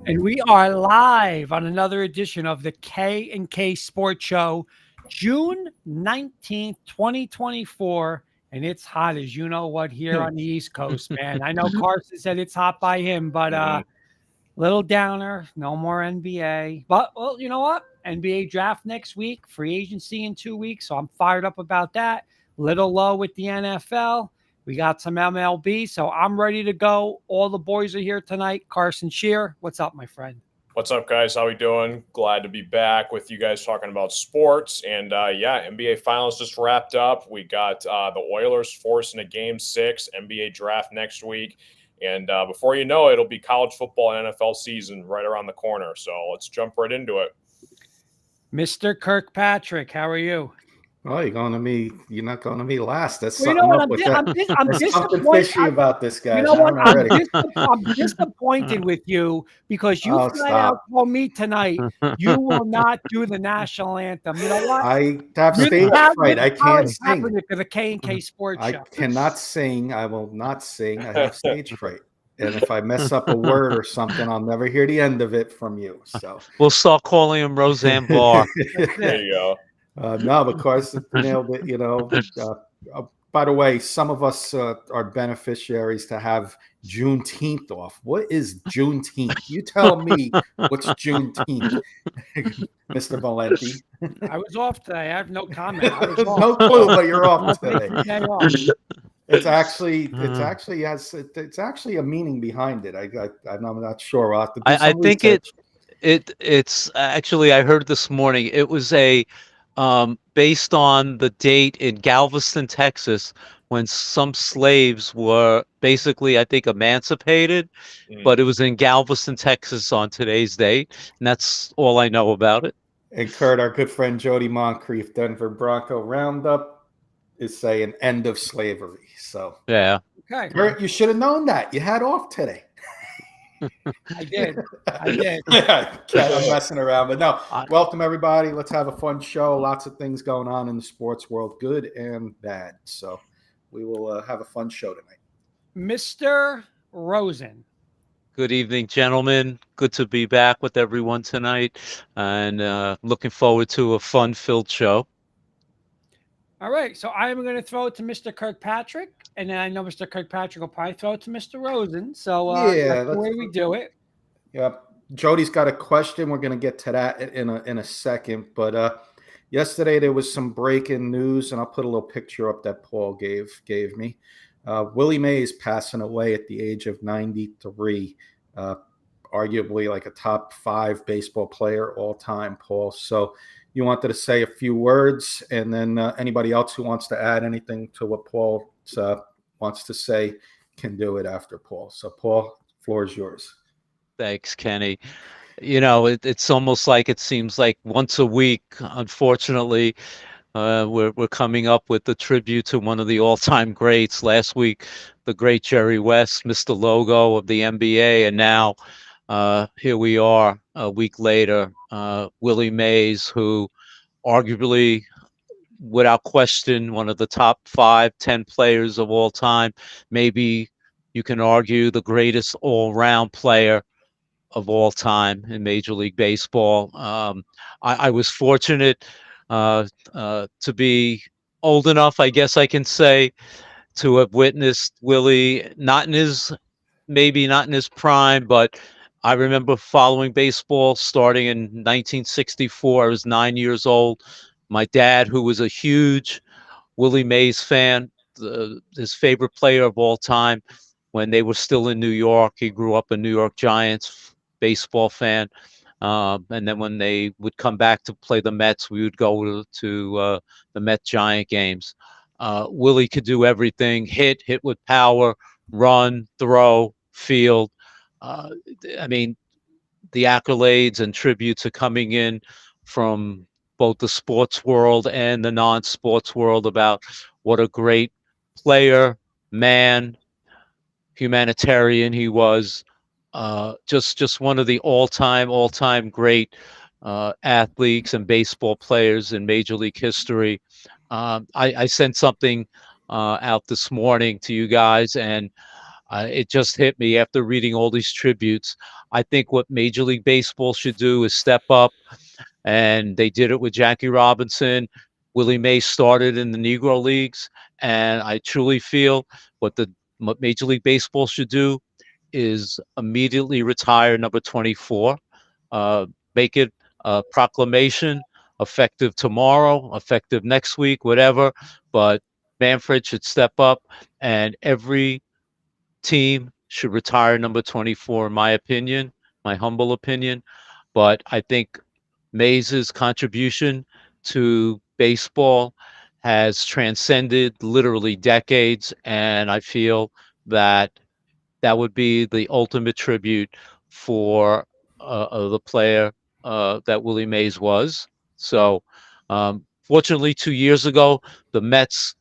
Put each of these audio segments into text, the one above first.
And we are live on another edition of the K&K Sports Show, June 19th, 2024. And it's hot as you know what here on the East Coast, man. I know Carson said it's hot by him, but little downer, no more NBA. But, well, you know what? NBA draft next week, free agency in 2 weeks. So I'm fired up about that. Little low with the NFL. We got some MLB, so I'm ready to go. All the boys are here tonight. Carson Shear, what's up, my friend? What's up, guys? How we doing? Glad to be back with you guys talking about sports. And NBA Finals just wrapped up. We got the Oilers forcing a Game 6 NBA draft next week. And before you know it, it'll be college football and NFL season right around the corner. So let's jump right into it. Mr. Kirkpatrick, how are you? Oh, you're not going to me last. That's Well, something up I'm with that. I'm There's something disappointed. fishy about this guy. You know what? I'm disappointed with you because you flat out told me tonight you will not do the national anthem. You know what? I have stage fright. I can't sing. For the K&K Sports Show. I cannot sing. I will not sing. I have stage fright. And if I mess up a word or something, I'll never hear the end of it from you. So we'll start calling him Roseanne Barr. There you go. No, of course, nailed it. You know. By the way, some of us are beneficiaries to have Juneteenth off. What is Juneteenth? You tell me what's Juneteenth, Mr. Valenti. I was off today. I have no comment. No clue, but you're off today. It's actually a meaning behind it. I'm not sure. I think it's actually, I heard this morning, it was based on the date in Galveston, Texas, when some slaves were basically, I think, emancipated, but it was in Galveston, Texas on today's date. And that's all I know about it. And Kurt, our good friend Jody Moncrief, Denver Bronco Roundup, is saying end of slavery. So yeah. Okay. Kurt, you should have known that. You had off today. I did. Yeah, I'm messing around. But no, welcome everybody. Let's have a fun show. Lots of things going on in the sports world, good and bad. So we will have a fun show tonight. Mr. Rosen. Good evening, gentlemen. Good to be back with everyone tonight. And looking forward to a fun-filled show. All right, so I'm going to throw it to Mr. Kirkpatrick, and then I know Mr. Kirkpatrick will probably throw it to Mr. Rosen. So that's the way we do it. Yeah, Jody's got a question. We're going to get to that in a second. But yesterday there was some breaking news, and I'll put a little picture up that Paul gave me. Willie Mays passing away at the age of 93, arguably like a top 5 baseball player all time, Paul. So you wanted to say a few words, and then anybody else who wants to add anything to what Paul wants to say can do it after Paul. So, Paul, the floor is yours. Thanks, Kenny. You know, it's almost like it seems like once a week, unfortunately, we're coming up with the tribute to one of the all-time greats. Last week, the great Jerry West, Mr. Logo of the NBA, and now here we are a week later, Willie Mays, who arguably, without question, one of the top 5-10 players of all time. Maybe you can argue the greatest all-round player of all time in Major League Baseball. I was fortunate to be old enough, I guess I can say, to have witnessed Willie, maybe not in his prime, but I remember following baseball starting in 1964. I was 9 years old. My dad, who was a huge Willie Mays fan, his favorite player of all time, when they were still in New York. He grew up a New York Giants baseball fan. And then when they would come back to play the Mets, we would go to the Met Giant games. Willie could do everything: hit with power, run, throw, field. I mean, the accolades and tributes are coming in from both the sports world and the non-sports world about what a great player, man, humanitarian he was. Just one of the all-time great athletes and baseball players in Major League history. I sent something out this morning to you guys, and It just hit me after reading all these tributes. I think what Major League Baseball should do is step up, and they did it with Jackie Robinson. Willie Mays started in the Negro Leagues, and I truly feel what Major League Baseball should do is immediately retire number 24, uh, make it a proclamation effective tomorrow, effective next week, whatever. But Manfred should step up, and every team should retire number 24, in my opinion, my humble opinion. But I think Mays's contribution to baseball has transcended literally decades, and I feel that that would be the ultimate tribute for the player that Willie Mays was. So, fortunately, 2 years ago, the Mets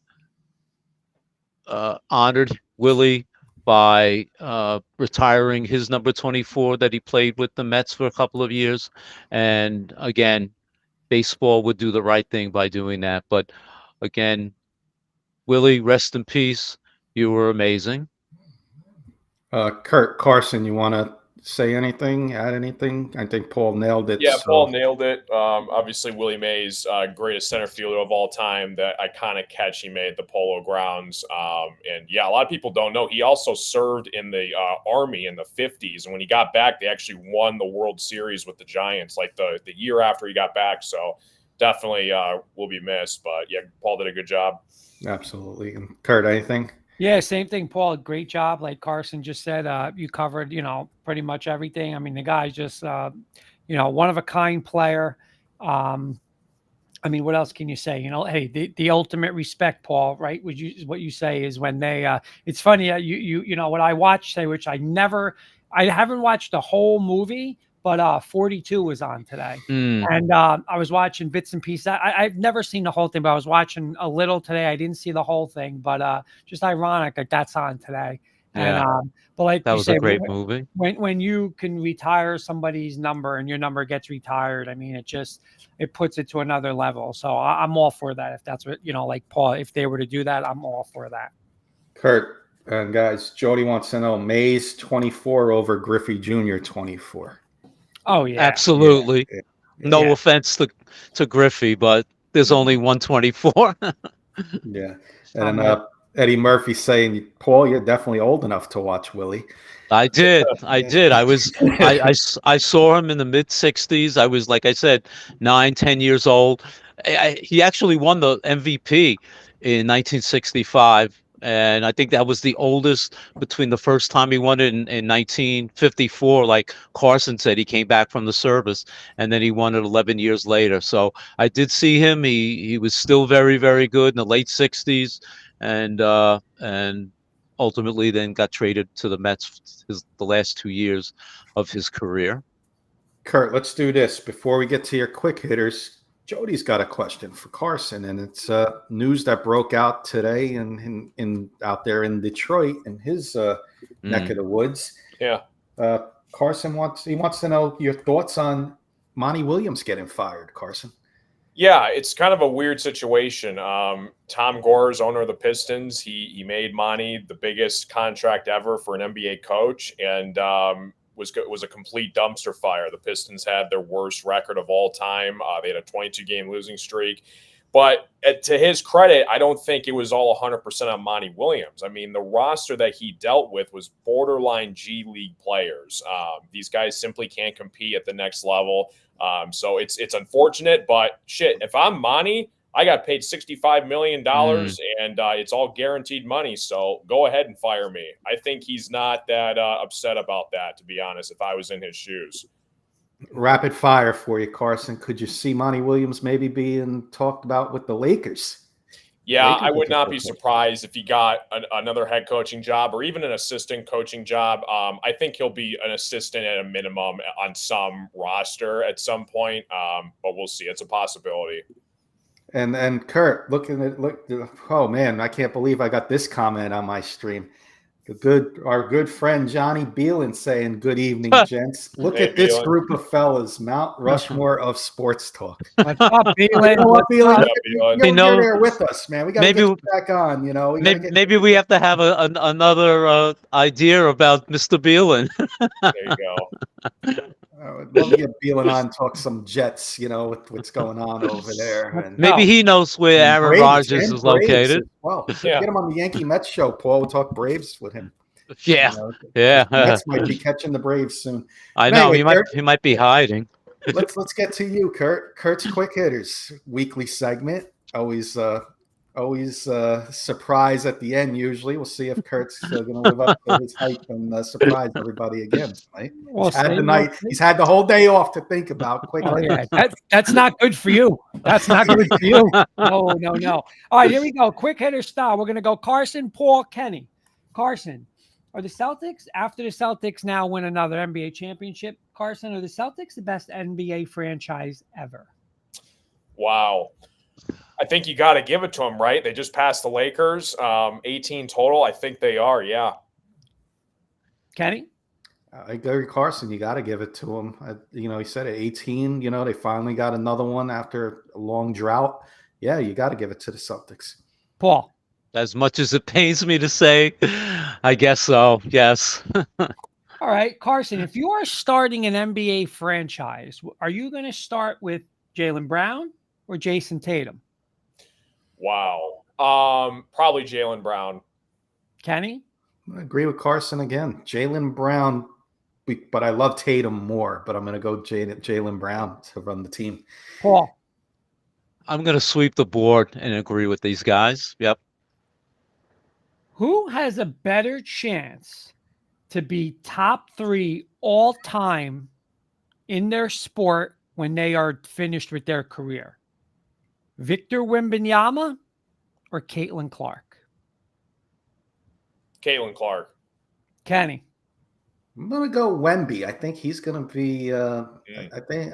honored Willie by retiring his number 24 that he played with the Mets for a couple of years. And again, baseball would do the right thing by doing that. But again, Willie, rest in peace. You were amazing. Kurt Carson, you want to say anything, add anything? I think Paul nailed it. Yeah, So. Paul nailed it. Obviously, Willie Mays, greatest center fielder of all time. That iconic catch he made at the Polo Grounds. And yeah, a lot of people don't know he also served in the Army in the 50s. And when he got back, they actually won the World Series with the Giants, like the year after he got back. So definitely will be missed. But yeah, Paul did a good job. Absolutely. And Kurt, anything? Yeah, same thing, Paul. Great job. Like Carson just said, you covered, pretty much everything. I mean, the guy's just, one of a kind player. I mean, what else can you say? Hey, the ultimate respect, Paul, right? What you say is when they, it's funny, what I watched, say, which I haven't watched the whole movie, but 42 was on today. And I was watching bits and pieces. I've never seen the whole thing, but I was watching a little today. I didn't see the whole thing, but just ironic that that's on today. Yeah. And but like that you was say, a great movie. When you can retire somebody's number and your number gets retired, I mean, it puts it to another level. So I'm all for that. If that's what, like Paul, if they were to do that, I'm all for that. Kurt, guys, Jody wants to know Mays 24 over Griffey Jr. 24. Oh, yeah. Absolutely. Yeah. No offense to Griffey, but there's only 124. Yeah. And Eddie Murphy saying, Paul, you're definitely old enough to watch Willie. I did. I saw him in the mid 60s. I was, like I said, 9-10 years old. He actually won the MVP in 1965. And I think that was the oldest between the first time he won it in 1954. Like Carson said, he came back from the service and then he won it 11 years later. So I did see him. He was still very, very good in the late 60s. And ultimately then got traded to the Mets the last 2 years of his career. Kurt, let's do this. Before we get to your quick hitters, Jody's got a question for Carson, and it's news that broke out today in out there in Detroit in his neck of the woods. Yeah. Carson wants to know your thoughts on Monty Williams getting fired, Carson. Yeah, it's kind of a weird situation. Tom Gore's owner of the Pistons. He made Monty the biggest contract ever for an NBA coach, and was a complete dumpster fire. The Pistons had their worst record of all time. They had a 22-game losing streak. But to his credit, I don't think it was all 100% on Monty Williams. I mean, the roster that he dealt with was borderline G League players. These guys simply can't compete at the next level. So it's unfortunate, but shit, if I'm Monty, I got paid $65 million and it's all guaranteed money. So go ahead and fire me. I think he's not that upset about that, to be honest, if I was in his shoes. Rapid fire for you, Carson. Could you see Monty Williams maybe being talked about with the Lakers? Yeah, I would not be surprised if he got another head coaching job or even an assistant coaching job. I think he'll be an assistant at a minimum on some roster at some point, but we'll see. It's a possibility. And Kurt, oh man, I can't believe I got this comment on my stream. Our good friend Johnny Beelan saying good evening, gents. Look Hey, at this Beelan. group of fellas, Mount Rushmore of sports talk. What's up, Beelan? You know what, Beelan? up, Beelan? You're there with us, man. We got to get you back on. You know, we gotta maybe we have to have another idea about Mr. Beelan. There you go. I'd love to get Beelan on, talk some Jets. You know, with what's going on over there. And Maybe he knows where Aaron Rodgers is located. Well, Yeah. get him on the Yankee Mets show, Paul. We'll talk Braves with him. Yeah, You know, yeah. the Mets might be catching the Braves soon. I But know anyway, he might be hiding. let's get to you, Kurt. Kurt's Quick Hitters weekly segment. Always surprise at the end. Usually, we'll see if Kurt's going to live up to his hype and surprise everybody again. Right? He's had the whole day off to think about quick. Oh, yeah. That's not good for you. That's not good for you. No. All right, here we go. Quick hitter style. We're going to go Carson, Paul, Kenny. Carson, are the Celtics, after the Celtics now win another NBA championship, Carson, are the Celtics the best NBA franchise ever? Wow. I think you got to give it to them, right? They just passed the Lakers, 18 total. I think they are, yeah. Kenny? I agree, Carson. You got to give it to him. He said at 18, they finally got another one after a long drought. Yeah, you got to give it to the Celtics. Paul? As much as it pains me to say, I guess so, yes. All right, Carson, if you are starting an NBA franchise, are you going to start with Jaylen Brown or Jason Tatum? Wow. Probably Jaylen Brown. Kenny? I agree with Carson again. Jaylen Brown, but I love Tatum more, but I'm going to go Jaylen Brown to run the team. Paul? I'm going to sweep the board and agree with these guys. Yep. Who has a better chance to be top 3 all time in their sport when they are finished with their career? Victor Wembanyama or Caitlin Clark? Caitlin Clark. Kenny? I'm going to go Wemby. I think he's going to be I think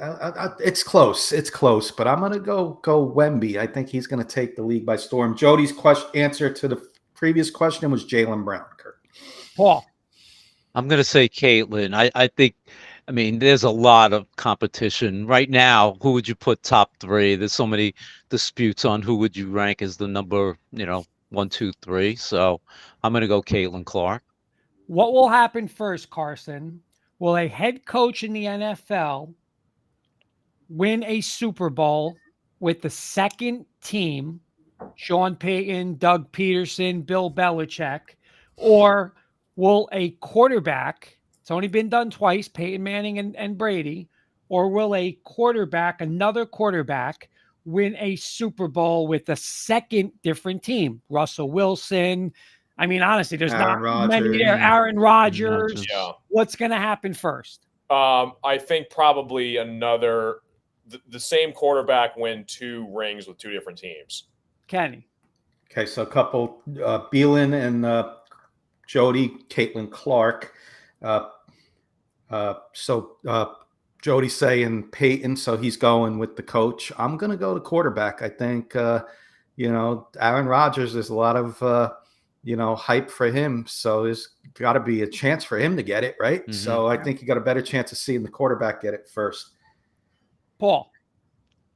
it's close. It's close, but I'm going to go Wemby. I think he's going to take the league by storm. Jody's answer to the previous question was Jaylen Brown, Kurt. Paul? I'm going to say Caitlin. I think, there's a lot of competition right now. Who would you put top 3? There's so many disputes on who would you rank as the number, 1, 2, 3. So I'm going to go Caitlin Clark. What will happen first, Carson? Will a head coach in the NFL win a Super Bowl with the second team, Sean Payton, Doug Peterson, Bill Belichick, or will a quarterback, it's only been done twice, Peyton Manning and Brady, or will another quarterback win a Super Bowl with a second different team? Russell Wilson. Honestly, there's not many there. Aaron Rodgers. Yeah. What's going to happen first? I think probably the same quarterback win 2 rings with 2 different teams. Kenny? Okay, so a couple, Beelan and Jody, Caitlin Clark. So Jody's saying Peyton, so he's going with the coach. I'm going to go to quarterback. I think, Aaron Rodgers, there's a lot of, hype for him. So there's got to be a chance for him to get it, right? Mm-hmm. So I think you got a better chance of seeing the quarterback get it first. Paul?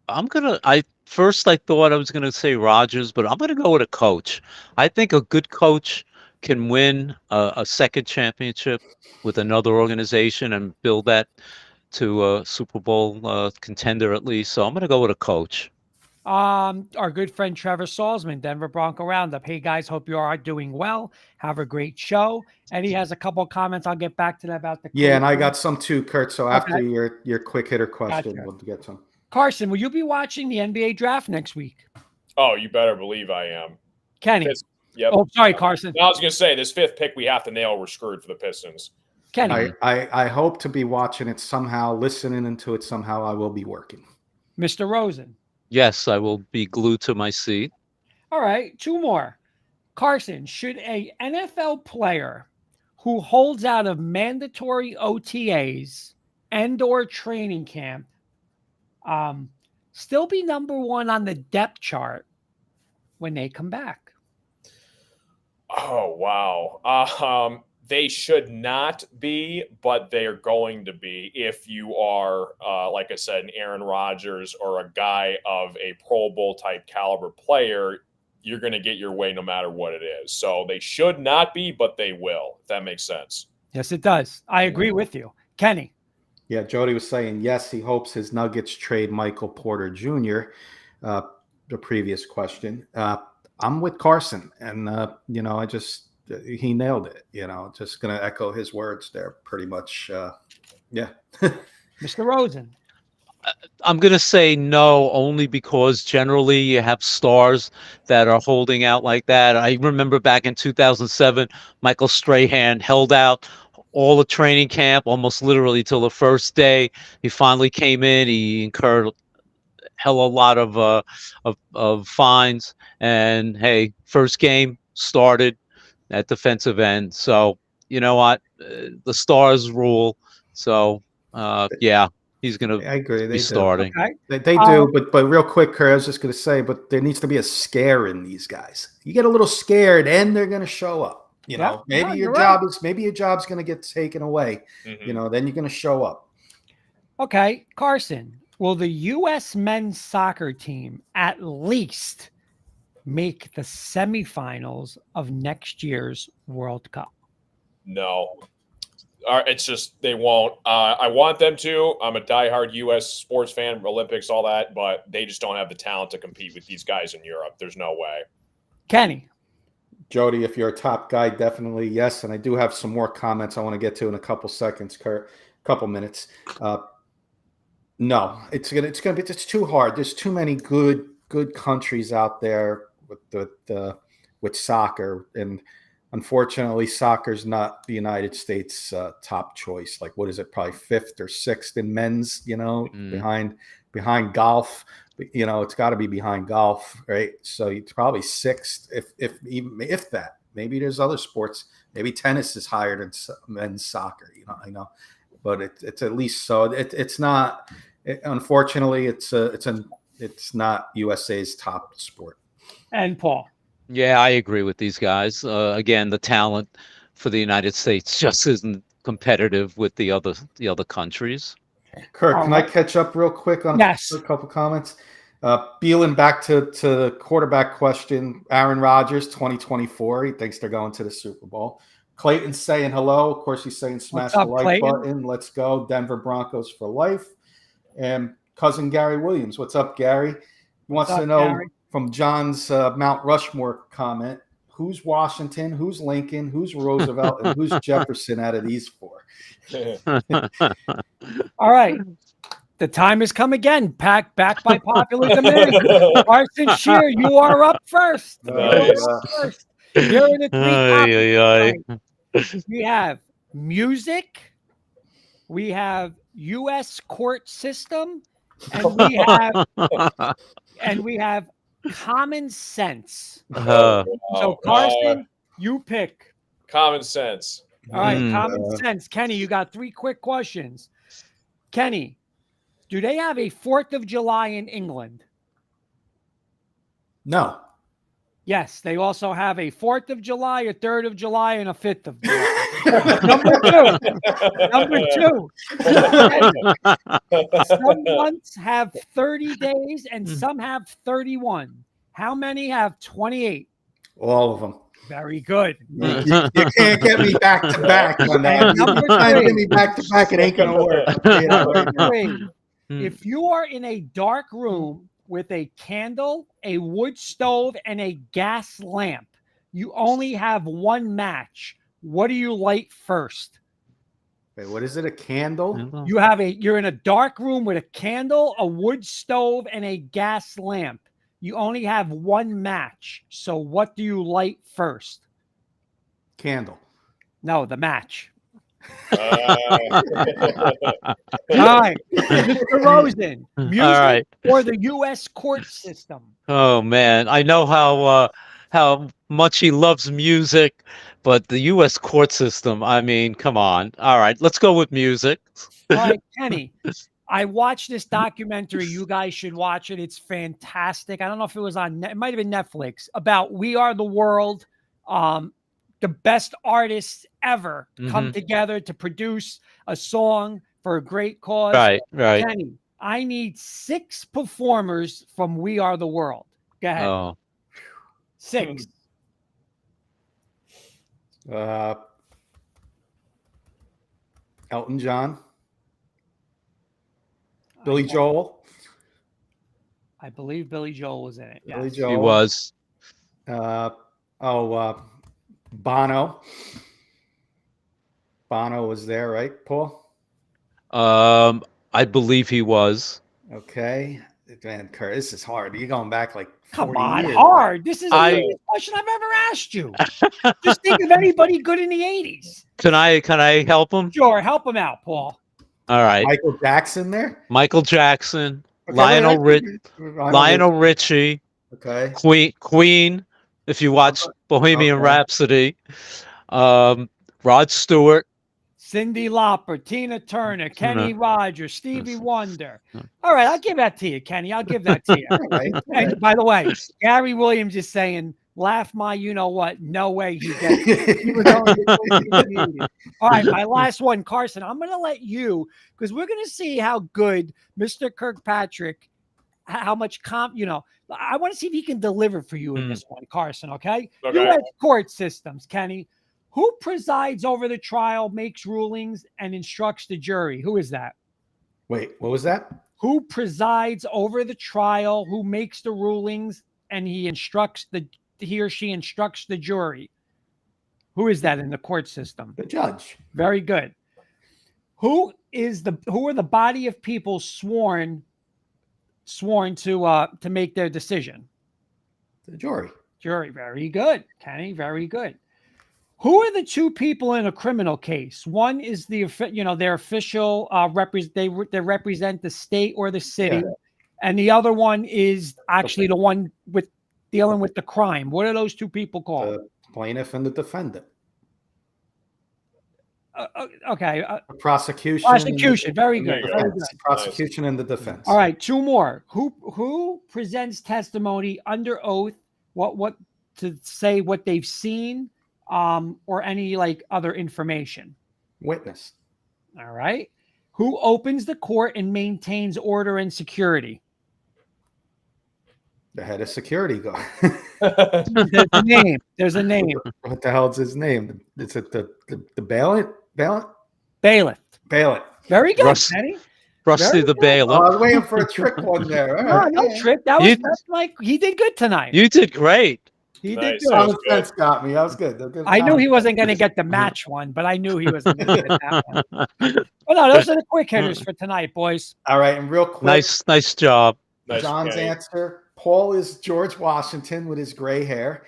I thought I was going to say Rodgers, but I'm going to go with a coach. I think a good coach can win a second championship with another organization and build that to a Super Bowl contender at least. So I'm going to go with a coach. Our good friend Trevor Salzman, Denver Bronco Roundup. Hey guys, hope you are doing well. Have a great show. And he has a couple of comments. I'll get back to that about the coach. Yeah, and I got some too, Kurt. So after your quick hitter question, we'll get some. Carson, will you be watching the NBA draft next week? Oh, you better believe I am. Kenny? Yep. Oh, sorry, Carson. I was going to say, this 5th pick we have to nail, we're screwed for the Pistons. Kenny? I hope to be watching it somehow, listening into it somehow. I will be working. Mr. Rosen? Yes, I will be glued to my seat. All right, 2 more. Carson, should a NFL player who holds out of mandatory OTAs and or training camp still be number 1 on the depth chart when they come back? Oh, wow. They should not be, but they are going to be if you are, like I said, an Aaron Rodgers or a guy of a Pro Bowl type caliber player. You're going to get your way no matter what it is. So they should not be, but they will, if that makes sense. Yes, it does. I agree with you. Kenny. Yeah, Jody was saying, yes, he hopes his Nuggets trade Michael Porter Jr., the previous question. I'm with Carson, and, he nailed it. Just going to echo his words there pretty much. Yeah. Mr. Rosen. I'm going to say no, only because generally you have stars that are holding out like that. I remember back in 2007, Michael Strahan held out all the training camp, almost literally till the first day. He finally came in. He incurred hell a lot of fines, and hey, first game started at defensive end. So you know what, the stars rule. So yeah, he's going to I agree. be starting. Okay. They do, but real quick, Kurt, I was just going to say, but there needs to be a scare in these guys. You get a little scared, and they're going to show up. Maybe your job's going to get taken away. Mm-hmm. Then you're going to show up. Okay, Carson. Will the U.S. men's soccer team at least make the semifinals of next year's World Cup? No. It's just they won't. I want them to. I'm a diehard U.S. sports fan, Olympics, all that, but they just don't have the talent to compete with these guys in Europe. There's no way. Kenny. Jody, if you're a top guy, definitely yes. And I do have some more comments I want to get to in a couple seconds, Kurt. Couple minutes. No, it's too hard. There's too many good countries out there with soccer, and unfortunately, soccer's not the United States top choice. Like, what is it? Probably fifth or sixth in men's. Behind golf. It's got to be behind golf, right? So it's probably sixth, if that. Maybe there's other sports. Maybe tennis is higher than men's soccer. I know, but it's at least so. It's not. Unfortunately, it's not USA's top sport. And Paul. Yeah, I agree with these guys. Again, the talent for the United States just isn't competitive with the other countries. Kirk, can I catch up real quick on a couple comments? Beeling back to the quarterback question, Aaron Rodgers, 2024. He thinks they're going to the Super Bowl. Clayton's saying hello. Of course, he's saying smash the like button. Let's go. Denver Broncos for life. And cousin Gary Williams. What's up, Gary? He wants to know, Gary, from John's Mount Rushmore comment, who's Washington, who's Lincoln, who's Roosevelt, and who's Jefferson out of these four? All right. The time has come again. Back by popular demand. Carson Shear, you are up first. You're in the three. We have music. We have U.S. court system, and we have common sense. So Carson, you pick. Common sense. All right, common sense. Kenny, you got 3 quick questions. Kenny, do they have a 4th of July in England? No. Yes, they also have a 4th of July, a 3rd of July, and a 5th of July. Number two. Some months have 30 days and some have 31. How many have 28? All of them. Very good. You can't get me back to back on that. Number you can't get me back to back. It ain't gonna work. Number 3. If you are in a dark room with a candle, a wood stove, and a gas lamp, you only have one match. What do you light first? Wait, what is it? A candle? You're in a dark room with a candle, a wood stove, and a gas lamp. You only have one match. So what do you light first? Candle. No, the match. All right, Mr. Rosen, music or the U.S. court system? Oh man, I know how much he loves music, but the U.S. court system. I mean, come on. All right, let's go with music. All right, Kenny. I watched this documentary. You guys should watch it. It's fantastic. I don't know if it was on. It might have been Netflix, about We Are the World. the best artists ever come Mhm. together to produce a song for a great cause. Right. Kenny, I need 6 performers from We Are the World. Go ahead. Oh, 6. Elton John, Billy Joel. I believe Billy Joel was in it. Billy Yes. Joel. he was. Bono. Bono was there, right, Paul? I believe he was. Okay. Man, Kurt, this is hard. You're going back like 40 Come on, years. hard. This is the I- easiest question I've ever asked you. Just think of anybody good in the 80s. Can I help him? Sure, help him out, Paul. All right. Michael Jackson there? Michael Jackson, Okay, Lionel Lionel Richie, Okay. Queen. If you watch Bohemian Okay. Rhapsody, Rod Stewart. Cindy Lauper, Tina Turner, Kenny No. Rogers, Stevie Yes. Wonder. All right, I'll give that to you, Kenny. I'll give that to you. All right. And by the way, Gary Williams is saying, laugh my you know what. No way he gets it. He was only all right, my last one, Carson. I'm going to let you, because we're going to see how good Mr. Kirkpatrick, how much I want to see if he can deliver for you in this one, Carson, okay? Okay. U.S. court systems, Kenny. Who presides over the trial, makes rulings, and instructs the jury? Who is that? Wait, what was that? Who presides over the trial, who makes the rulings, and he or she instructs the jury? Who is that in the court system? The judge. Very good. Who are the body of people sworn to make their decision? The jury. Jury. Very good, Kenny. Very good. Who are the 2 people in a criminal case? One is their official they represent the state or the city, and the other one is actually the one with dealing with the crime. What are those 2 people called? The plaintiff and the defendant. Okay. The prosecution. Prosecution. Very good. There you Very go. good. Prosecution and the defense. All right, 2 more. Who presents testimony under oath? What to say what they've seen, or any other information? Witness. All right. Who opens the court and maintains order and security? The head of security guard. There's a name. There's a name. What the hell is his name? Is it the bailiff? Bailiff. Bailiff. Very good, Rusty Kenny. the Oh, I Bailiff. was waiting for a trick one there. All right. No trick. That's like he did good tonight. You did great. He Nice. did good. Common sense got me. That was good. I knew he wasn't going to get the match one, but I knew he wasn't going to get that one. Well, no, those are the quick hitters for tonight, boys. All right, and real quick, Nice job. Nice, John's Kenny. answer. Paul is George Washington with his gray hair.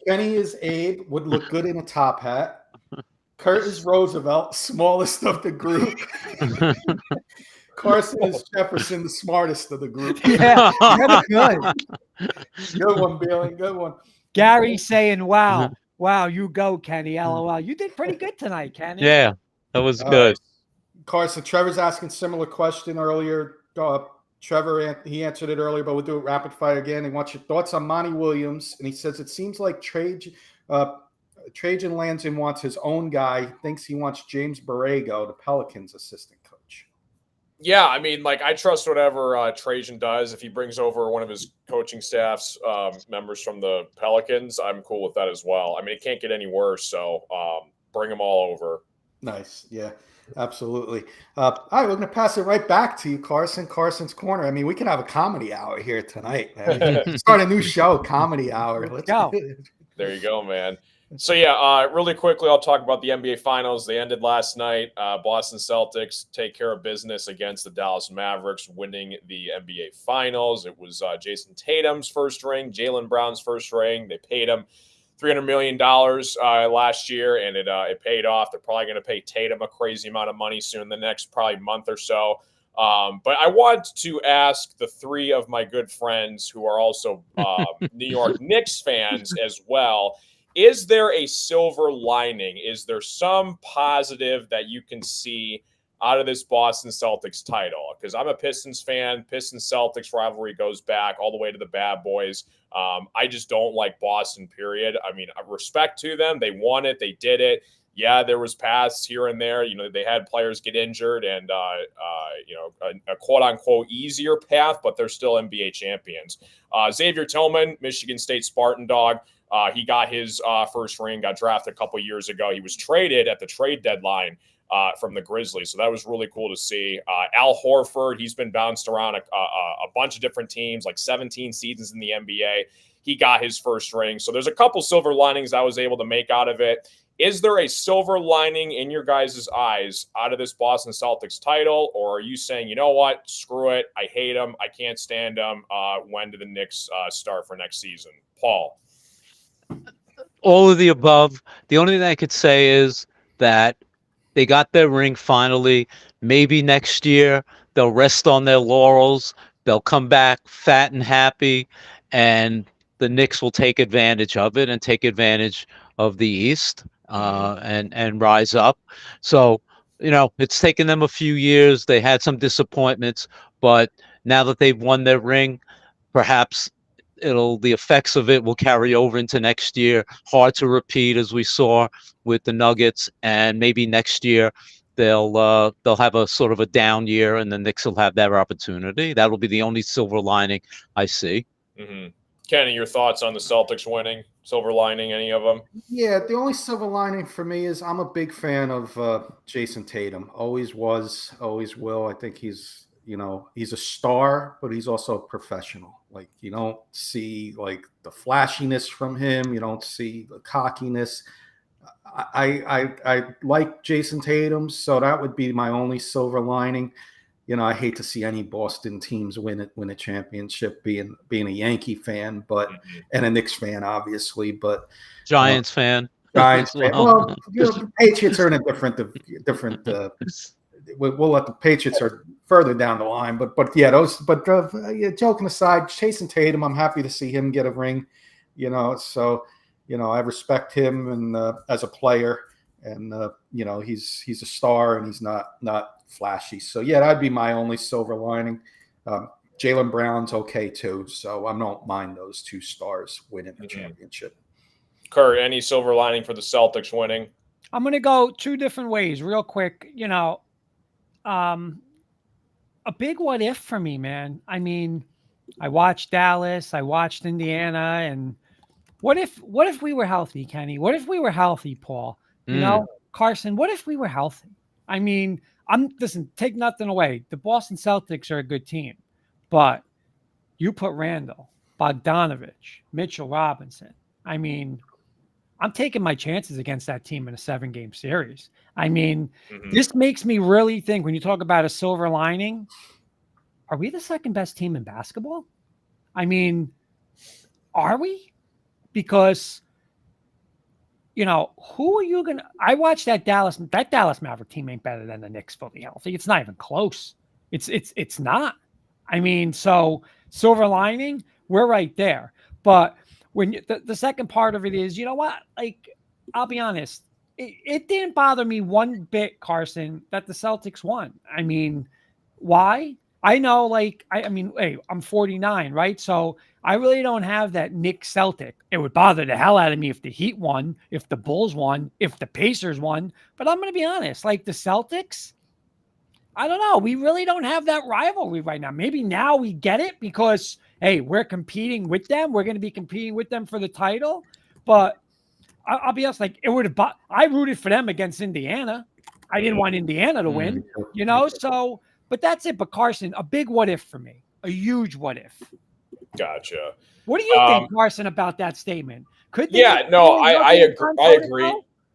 Kenny is Abe, would look good in a top hat. Kurt is Roosevelt, smallest of the group. Carson is Jefferson, the smartest of the group. Yeah, very good. Good one, Billy. Good one. Gary saying, "Wow, you go, Kenny." LOL. You did pretty good tonight, Kenny. Yeah, that was All good. right. Carson, Trevor's asking similar question earlier. Trevor, he answered it earlier, but we'll do it rapid fire again. He wants your thoughts on Monty Williams, and he says it seems like Trajan Lanzin wants his own guy. Thinks he wants James Borrego, the Pelicans' assistant coach. Yeah, I mean, I trust whatever Trajan does. If he brings over one of his coaching staff's members from the Pelicans, I'm cool with that as well. I mean, it can't get any worse, so bring them all over. Nice. Yeah, absolutely. All right, we're going to pass it right back to you, Carson. Carson's Corner. I mean, we can have a comedy hour here tonight. Start a new show, Comedy Hour. Let's go. There you go, man. So, yeah, really quickly, I'll talk about the NBA Finals. They ended last night. Boston Celtics take care of business against the Dallas Mavericks, winning the NBA Finals. It was Jason Tatum's first ring, Jaylen Brown's first ring. They paid him $300 million last year, and it paid off. They're probably going to pay Tatum a crazy amount of money soon in the next probably month or so. But I want to ask the 3 of my good friends who are also New York Knicks fans as well, is there a silver lining? Is there some positive that you can see out of this Boston Celtics title? Because I'm a Pistons fan. Pistons-Celtics rivalry goes back all the way to the Bad Boys. I just don't like Boston, period. I mean, respect to them. They won it. They did it. Yeah, there was paths here and there. They had players get injured and, a quote-unquote easier path, but they're still NBA champions. Xavier Tillman, Michigan State Spartan dog. He got his first ring, got drafted a couple years ago. He was traded at the trade deadline from the Grizzlies, so that was really cool to see. Al Horford, he's been bounced around a bunch of different teams, like 17 seasons in the NBA. He got his first ring. So there's a couple silver linings I was able to make out of it. Is there a silver lining in your guys' eyes out of this Boston Celtics title, or are you saying, you know what, screw it, I hate them, I can't stand them? When do the Knicks start for next season? Paul? All of the above. The only thing I could say is that they got their ring finally. Maybe next year they'll rest on their laurels. They'll come back fat and happy, and the Knicks will take advantage of it and take advantage of the East and rise up. So, it's taken them a few years. They had some disappointments, but now that they've won their ring, perhaps the effects of it will carry over into next year. Hard to repeat, as we saw with the Nuggets, and maybe next year they'll have a sort of a down year, and the Knicks will have their opportunity. That'll be the only silver lining I see. Mm-hmm. Kenny, your thoughts on the Celtics winning? Silver lining, any of them? Yeah, the only silver lining for me is I'm a big fan of Jason Tatum. Always was, always will. I think he's a star, but he's also a professional. Like, you don't see like the flashiness from him. You don't see the cockiness. I like Jason Tatum, so that would be my only silver lining. I hate to see any Boston teams win a championship, being a Yankee fan, and a Knicks fan, obviously, but Giants fan. Giants fan. Well, the Patriots are in a different. We'll let the Patriots are further down the line, but yeah, those. But joking aside, Jason Tatum, I'm happy to see him get a ring. So I respect him and as a player, and he's a star and he's not flashy. So yeah, that'd be my only silver lining. Jaylen Brown's okay too, so I don't mind those two stars winning the championship. Kurt, any silver lining for the Celtics winning? I'm going to go two different ways real quick. A big what if for me, man. I mean, I watched Dallas, I watched Indiana, and what if we were healthy, Kenny? What if we were healthy, Paul? Carson, what if we were healthy? I mean, listen, take nothing away. The Boston Celtics are a good team, but you put Randall, Bogdanovich, Mitchell Robinson. I mean, I'm taking my chances against that team in a 7-game series. I mean, this makes me really think, when you talk about a silver lining, are we the second best team in basketball? I mean, are we? Because, who are you going to – I watched that Dallas Maverick team ain't better than the Knicks fully healthy. It's not even close. It's not. I mean, so silver lining, we're right there. But when the second part of it is, you know what? Like, I'll be honest. It didn't bother me one bit, Carson, that the Celtics won. I mean, why? I know, like, I mean, hey, I'm 49, right? So I really don't have that Knicks Celtic. It would bother the hell out of me if the Heat won, if the Bulls won, if the Pacers won. But I'm going to be honest, like the Celtics, I don't know. We really don't have that rivalry right now. Maybe now we get it because, hey, we're competing with them. We're going to be competing with them for the title. But I'll be honest, like, it would have. I rooted for them against Indiana. I didn't want Indiana to win, so. But that's it. But Carson, a big what if for me, a huge what if. Gotcha. What do you think, Carson, about that statement? I agree.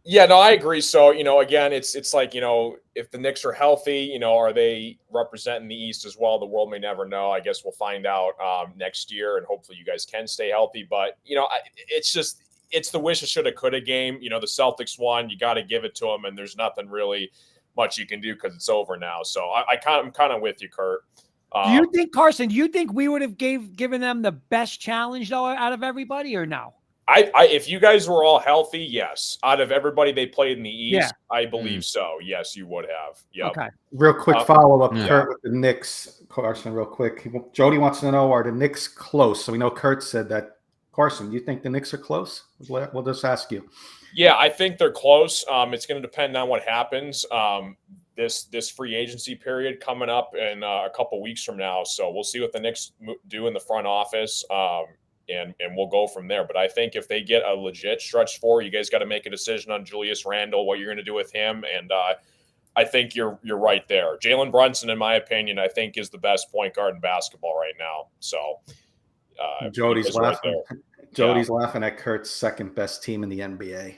Yeah, no, I agree. So, again, it's like, if the Knicks are healthy, are they representing the East as well? The world may never know. I guess we'll find out next year, and hopefully you guys can stay healthy. But, it's the wish, shoulda, coulda game. The Celtics won. You got to give it to them, and there's nothing really much you can do because it's over now. So I'm kind of with you, Kurt. Do you think, Carson, we would have given them the best challenge, though, out of everybody, or no? If you guys were all healthy, yes. Out of everybody they played in the East, I believe so. Yes, you would have. Yep. Okay. Real quick follow-up, Kurt, with the Knicks. Carson, real quick. Jody wants to know, are the Knicks close? So we know Kurt said that Carson, do you think the Knicks are close? We'll just ask you. Yeah, I think they're close. It's going to depend on what happens this free agency period coming up in a couple weeks from now. So we'll see what the Knicks do in the front office, and we'll go from there. But I think if they get a legit stretch four, you guys got to make a decision on Julius Randle, what you're going to do with him, and I think you're right there. Jalen Brunson, in my opinion, I think is the best point guard in basketball right now. So Jody's laughing. Right, Jody's laughing at Kurt's second best team in the NBA.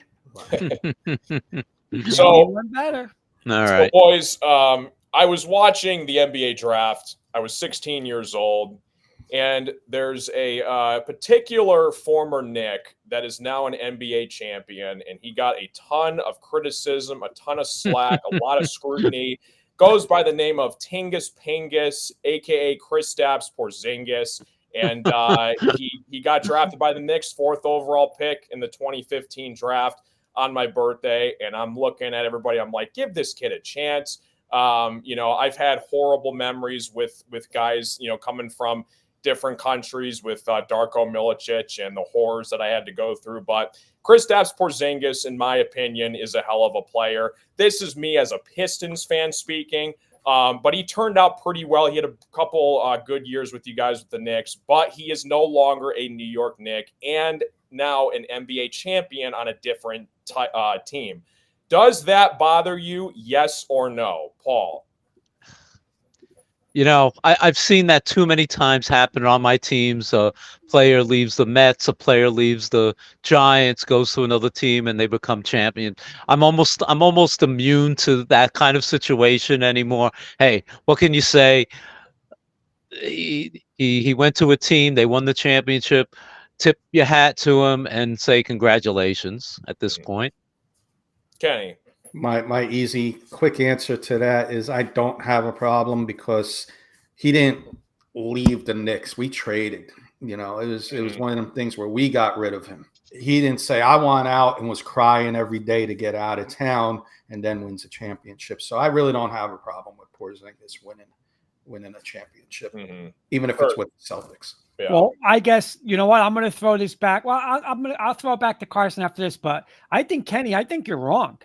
So better. All right, boys. I was watching the NBA draft. I was 16 years old, and there's a particular former Knick that is now an NBA champion, and he got a ton of criticism, a ton of slack, a lot of scrutiny. Goes by the name of Tingus Pingus, aka Kristaps Porzingis. And he got drafted by the Knicks, 4th overall pick in the 2015 draft on my birthday. And I'm looking at everybody. I'm like, give this kid a chance. I've had horrible memories with guys, coming from different countries with Darko Milicic and the horrors that I had to go through. But Kristaps Porzingis, in my opinion, is a hell of a player. This is me as a Pistons fan speaking. But he turned out pretty well. He had a couple good years with you guys with the Knicks, but he is no longer a New York Knick and now an NBA champion on a different team. Does that bother you? Yes or no, Paul? I've seen that too many times happen on my teams. A player leaves the Mets, a player leaves the Giants, goes to another team, and they become champion. I'm almost immune to that kind of situation anymore. Hey, what can you say? He went to a team, they won the championship. Tip your hat to him and say congratulations at this point. Kenny. My easy, quick answer to that is I don't have a problem because he didn't leave the Knicks. We traded. It was one of them things where we got rid of him. He didn't say I want out and was crying every day to get out of town and then wins a championship. So I really don't have a problem with Porzingis winning a championship, even if it's with the Celtics. Yeah. Well, I guess, you know what? I'm going to throw this back. Well, I'll throw it back to Carson after this, but I think, Kenny, you're wrong.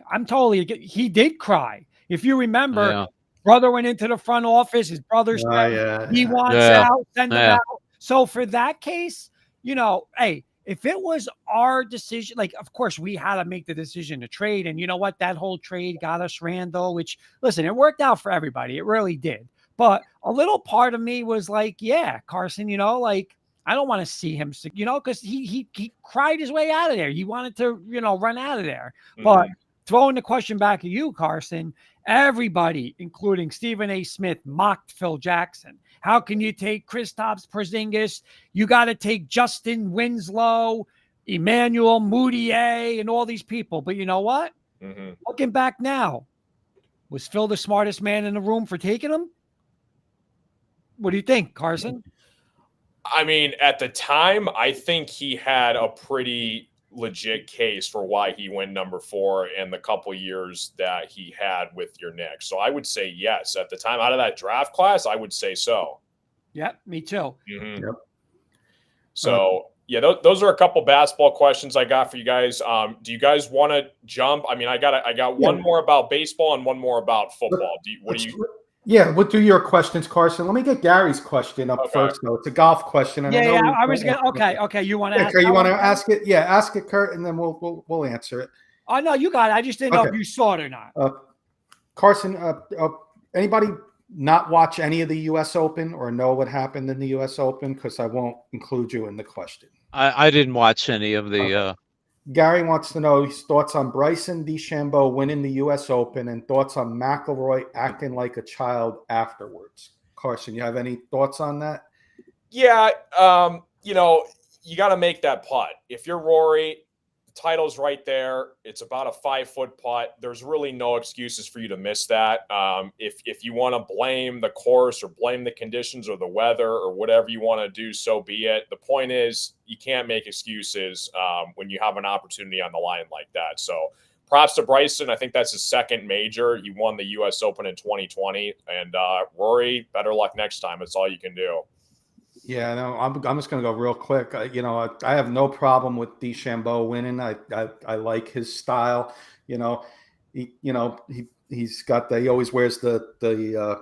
He did cry. If you remember, brother went into the front office. His brother said he wants out, send him out. So for that case, hey, if it was our decision, of course we had to make the decision to trade. And you know what? That whole trade got us Randall, which, listen, it worked out for everybody. It really did. But a little part of me was like, yeah, Carson, I don't want to see him, because he cried his way out of there. He wanted to, run out of there. But throwing the question back at you, Carson, everybody, including Stephen A. Smith, mocked Phil Jackson. How can you take Kristaps Porzingis? You got to take Justin Winslow, Emmanuel Mudiay, and all these people. But you know what? Looking back now, was Phil the smartest man in the room for taking him? What do you think, Carson? I mean, at the time, I think he had a pretty legit case for why he went number 4 in the couple years that he had with your Knicks. So I would say yes. At the time, out of that draft class, I would say so. Yep, me too. Yep. So, those are a couple basketball questions I got for you guys. Do you guys want to jump? I mean, I got one more about baseball and one more about football. Yeah, we'll do your questions, Carson. Let me get Gary's question up first, though. It's a golf question. And I was going to. Okay. You want to ask? You want to ask it? Yeah, ask it, Kurt, and then we'll answer it. Oh no, you got it. I just didn't know if you saw it or not. Carson, anybody not watch any of the U.S. Open or know what happened in the U.S. Open? Because I won't include you in the question. I didn't watch any of the. Gary wants to know his thoughts on Bryson DeChambeau winning the U.S. Open and thoughts on McIlroy acting like a child afterwards. Carson, you have any thoughts on that? Yeah, you got to make that putt. If you're Rory, the title's right there. It's about a 5-foot putt. There's really no excuses for you to miss that. If you want to blame the course or blame the conditions or the weather or whatever you want to do, so be it. The point is you can't make excuses when you have an opportunity on the line like that. So props to Bryson. I think that's his second major. He won the U.S. Open in 2020. And Rory, better luck next time. It's all you can do. Yeah, no, I'm just going to go real quick. I have no problem with DeChambeau winning. I like his style. You know, he's got he always wears the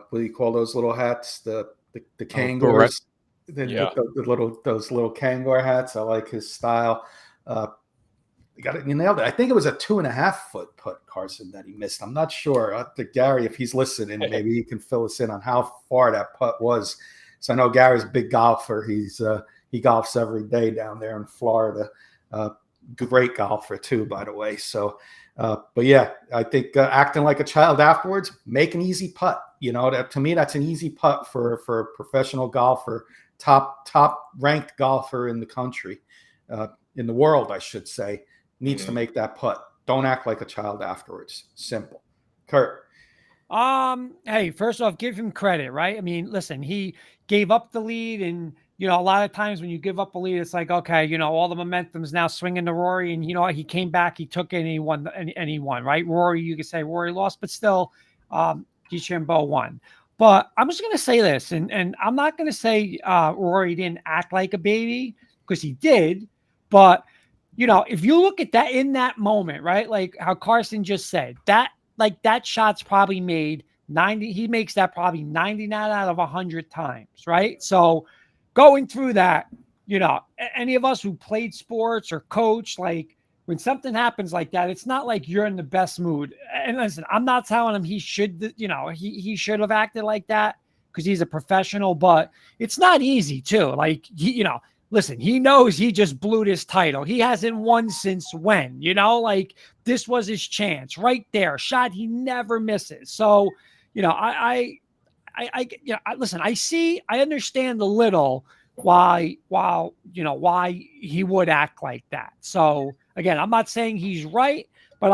what do you call those little hats? The Correct. Kangors, the little those little Kangor hats. I like his style. You nailed it. I think it was a 2.5-foot putt, Carson, that he missed. I'm not sure. Gary, if he's listening, maybe he can fill us in on how far that putt was. So I know Gary's a big golfer. He golfs every day down there in Florida. Great golfer too, by the way. So, but yeah, I think acting like a child afterwards, make an easy putt. To me, that's an easy putt for a professional golfer, top ranked golfer in the country, in the world, I should say, needs to make that putt. Don't act like a child afterwards. Simple. Kurt. Hey, first off, give him credit, right? I mean, listen, he gave up the lead, and a lot of times when you give up a lead, it's like, okay, all the momentum's now swinging to Rory, and he came back, he took it, and he won, and he won, right? Rory, you could say Rory lost, but still, DeChambeau won. But I'm just gonna say this, and I'm not gonna say Rory didn't act like a baby, because he did, but if you look at that in that moment, right, like how Carson just said, that shot's probably made 90. He makes that probably 99 out of 100 times, right? So going through that, any of us who played sports or coach, like when something happens like that, it's not like you're in the best mood. And listen, I'm not telling him he should, he should have acted like that because he's a professional, but it's not easy too. Like, listen, he knows he just blew this title. He hasn't won since when, like this was his chance right there. Shot he never misses. So, I listen, I understand a little why he would act like that. So again, I'm not saying he's right, but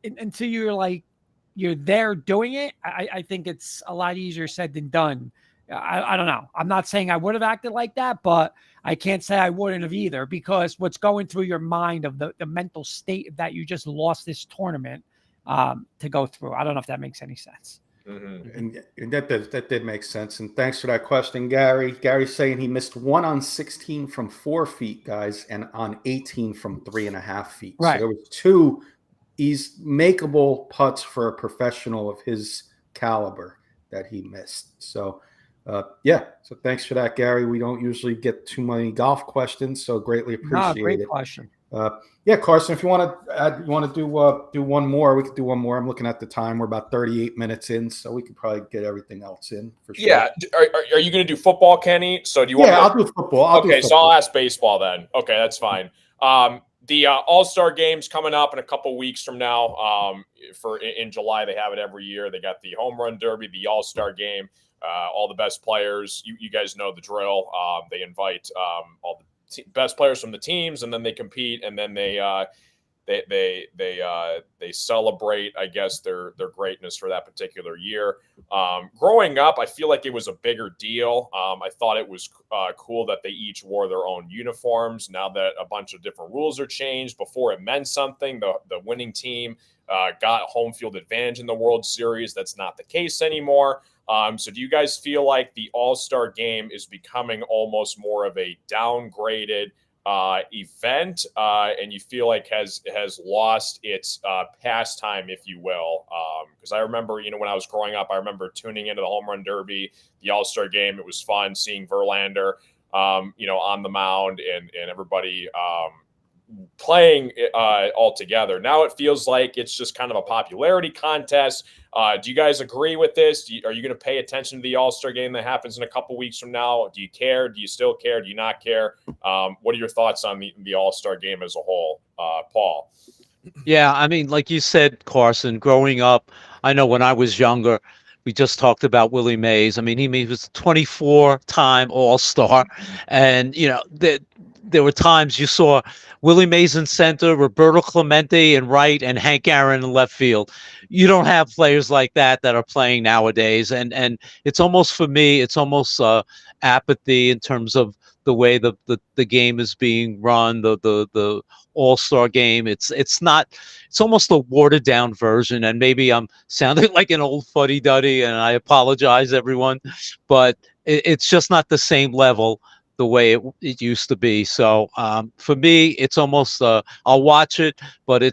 until you're there doing it, I think it's a lot easier said than done. I don't know. I'm not saying I would have acted like that, but I can't say I wouldn't have either, because what's going through your mind of the mental state that you just lost this tournament to go through. I don't know if that makes any sense. And that did make sense. And thanks for that question, Gary. Gary's saying he missed 1 on 16 from 4 feet, guys, and on 18 from 3.5 feet. Right. So there was 2 makeable putts for a professional of his caliber that he missed. So, so thanks for that, Gary. We don't usually get too many golf questions, so greatly appreciate Great it. question. Carson, if you want to do one more, we could do one more. I'm looking at the time; we're about 38 minutes in, so we could probably get everything else in for sure. Yeah, are you going to do football, Kenny? So do you want? Yeah, I'll do football. So I'll ask baseball then. Okay, that's fine. The All-Star game's coming up in a couple weeks from now. In July, they have it every year. They got the Home Run Derby, the All-Star game. All the best players. You guys know the drill. They invite all the best players from the teams, and then they compete, and then they celebrate, I guess, their greatness for that particular year. Growing up, I feel like it was a bigger deal. I thought it was cool that they each wore their own uniforms. Now that a bunch of different rules are changed, before it meant something. The winning team got home field advantage in the World Series. That's not the case anymore. So do you guys feel like the All-Star game is becoming almost more of a downgraded event, and you feel like has lost its pastime, if you will? Because I remember, when I was growing up, I remember tuning into the Home Run Derby, the All-Star game. It was fun seeing Verlander, on the mound, and everybody playing all together. Now it feels like it's just kind of a popularity contest. Do you guys agree with this? Are you going to pay attention to the All-Star game that happens in a couple weeks from now? Do you care? Do you still care? Do you not care? What are your thoughts on the All-Star game as a whole, Paul? Yeah, I mean, like you said, Carson, growing up, I know when I was younger, we just talked about Willie Mays. I mean, he was a 24-time All-Star, and there were times you saw Willie Mays in center, Roberto Clemente in right, and Hank Aaron in left field. You don't have players like that are playing nowadays, and it's almost, for me, it's almost apathy in terms of the way the game is being run, the All-Star game. It's almost a watered down version, and maybe I'm sounding like an old fuddy-duddy, and I apologize, everyone, but it's just not the same level the way it used to be. So for me, it's almost I'll watch it, but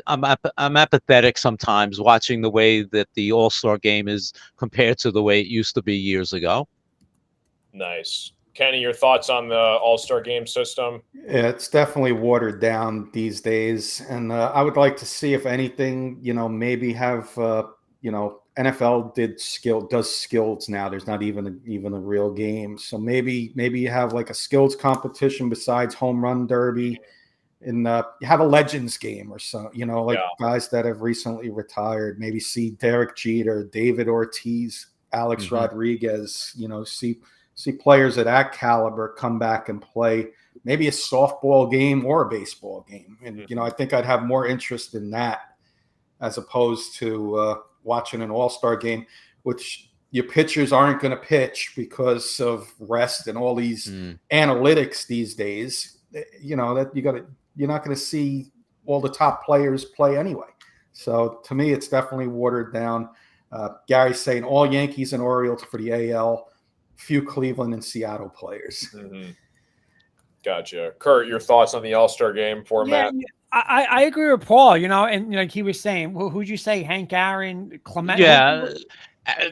I'm apathetic sometimes watching the way that the All-Star game is compared to the way it used to be years ago. Nice. Kenny, your thoughts on the All-Star game system? Yeah, it's definitely watered down these days, and I would like to see, if anything, maybe have NFL does skills now. There's not even a real game, so maybe you have like a skills competition besides home run derby, and you have a legends game or so. Guys that have recently retired. Maybe see Derek Jeter, David Ortiz, Alex Rodriguez. See players of that caliber come back and play maybe a softball game or a baseball game. And, I think I'd have more interest in that as opposed to watching an all-star game, which your pitchers aren't going to pitch because of rest and all these analytics these days. That you're not going to see all the top players play anyway. So to me, it's definitely watered down. Gary's saying all Yankees and Orioles for the AL, few Cleveland and Seattle players. Gotcha. Kurt, your thoughts on the All-Star game format? Yeah, I agree with Paul, and like he was saying, who'd you say? Hank Aaron, Clement? Yeah.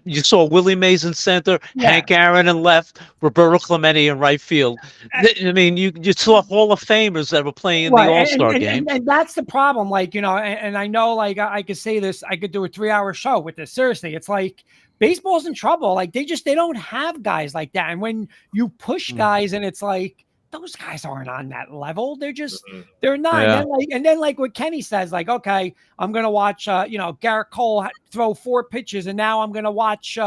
You saw Willie Mays in center, Hank Aaron in left, Roberto Clemente in right field. I mean, you saw Hall of Famers that were playing in the All-Star game. And that's the problem. Like, and I know, like, I could say this, I could do a 3-hour show with this. Seriously, it's like baseball's in trouble. Like, they don't have guys like that. And when you push guys and it's like, those guys aren't on that level. They're just, they're not. Yeah. And then like what Kenny says, like, okay, I'm going to watch, Garrett Cole throw 4 pitches. And now I'm going to watch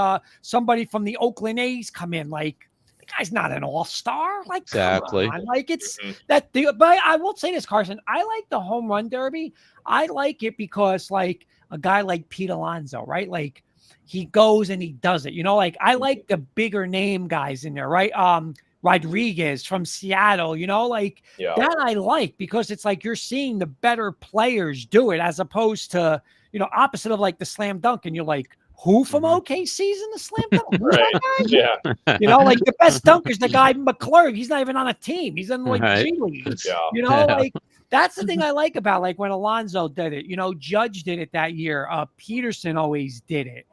somebody from the Oakland A's come in. Like, the guy's not an all-star. Like, exactly. come on. Like, it's but I will say this, Carson, I like the home run derby. I like it because like a guy like Pete Alonso, right? Like, he goes and he does it, like I like the bigger name guys in there, right? Rodriguez from Seattle, that I like because it's like you're seeing the better players do it as opposed to, opposite of like the slam dunk. And you're like, who from OKC's in the slam dunk? Right. Yeah. Like the best dunk is the guy McClure. He's not even on a team. He's in like G League. Like that's the thing I like about like when Alonso did it, Judge did it that year. Peterson always did it.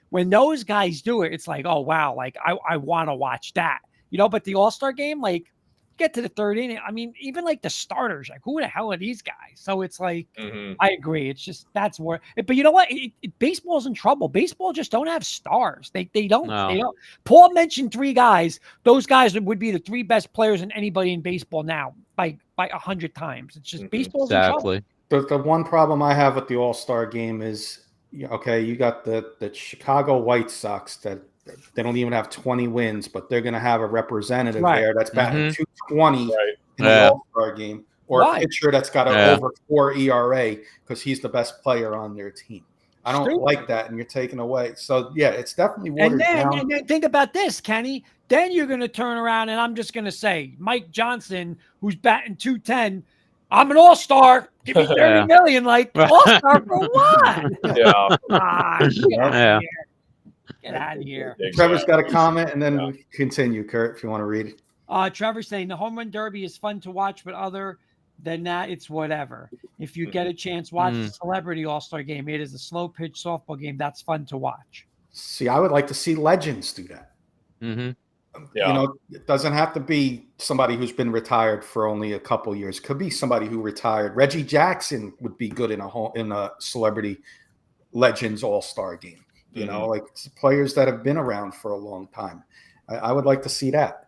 When those guys do it, it's like, oh wow, like I want to watch that. But the All-Star game, like, get to the third inning. I mean, even like the starters, like, who the hell are these guys? So it's like, I agree. It's just that's where. But you know what? Baseball's in trouble. Baseball just don't have stars. They don't. No. They don't. Paul mentioned 3 guys. Those guys would be the 3 best players in anybody in baseball now by 100 times. It's just baseball's in trouble. The one problem I have with the All-Star game is, okay, you got the Chicago White Sox that. They don't even have 20 wins, but they're going to have a representative there that's batting 220 in the All-Star game, or a pitcher that's got an over 4 ERA because he's the best player on their team. I don't like that, and you're taking away. So, yeah, it's definitely watered down. And then think about this, Kenny. Then you're going to turn around, and I'm just going to say, Mike Johnson, who's batting 210, I'm an all-star. Give me 30 million. Like, all-star for what? Yeah. Get out of here. Exactly. Trevor's got a comment, and then we continue, Kurt, if you want to read it. Trevor's saying the home run derby is fun to watch, but other than that, it's whatever. If you get a chance, watch the Celebrity All-Star Game. It is a slow pitch softball game. That's fun to watch. See, I would like to see legends do that. It doesn't have to be somebody who's been retired for only a couple years. It could be somebody who retired. Reggie Jackson would be good in a Celebrity Legends All-Star Game. Like players that have been around for a long time. I would like to see that.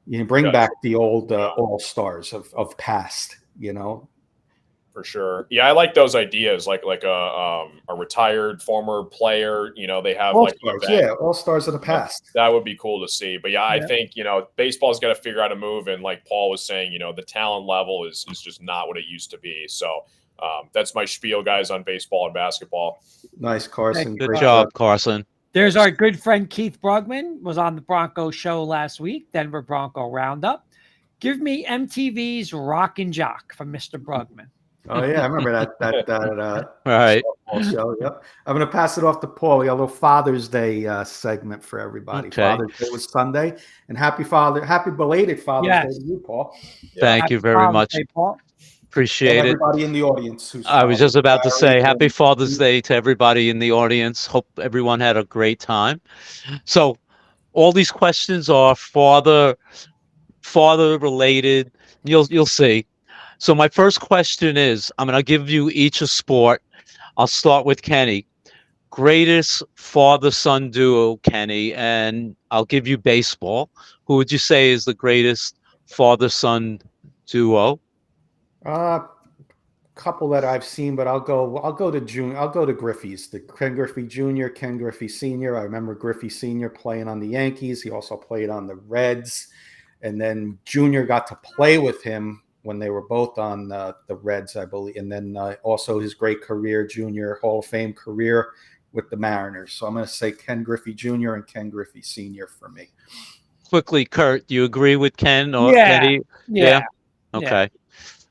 Bring back the old all-stars of past, For sure. Yeah, I like those ideas, like a retired former player, they have all-stars, all-stars of the past. That would be cool to see. But I think, baseball's got to figure out a move. And like Paul was saying, the talent level is just not what it used to be. So that's my spiel, guys, on baseball and basketball. Nice, Carson. Good job, Carson. There's our good friend Keith Brugman, was on the Bronco show last week, Denver Bronco Roundup. Give me MTV's Rock and Jock from Mr. Brugman. Oh yeah, I remember that All right. softball show. Yep. I'm gonna pass it off to Paul. We got a little Father's Day segment for everybody. Okay. Father's Day was Sunday, and happy belated Father's Day to you, Paul. Thank Happy you very Father's much. Day, Paul. Appreciate And it. everybody in the audience who's I was just about to say happy Father's Day. Day to everybody in the audience. Hope everyone had a great time. So all these questions are father related. You'll see. So my first question is, I'm going to give you each a sport. I'll start with Kenny. Greatest father-son duo, Kenny, and I'll give you baseball. Who would you say is the greatest father-son duo? Couple that I've seen, but I'll go to Junior. I'll go to Griffey's, the Ken Griffey Jr., Ken Griffey Sr. I remember Griffey Sr. playing on the Yankees. He also played on the Reds, and then Junior got to play with him when they were both on the Reds, I believe, and then also his great career, Junior Hall of Fame career with the Mariners. So I'm going to say Ken Griffey Jr. and Ken Griffey Sr. for me. Quickly, Kurt, do you agree with Ken or Yeah. Kenny? Yeah. Okay.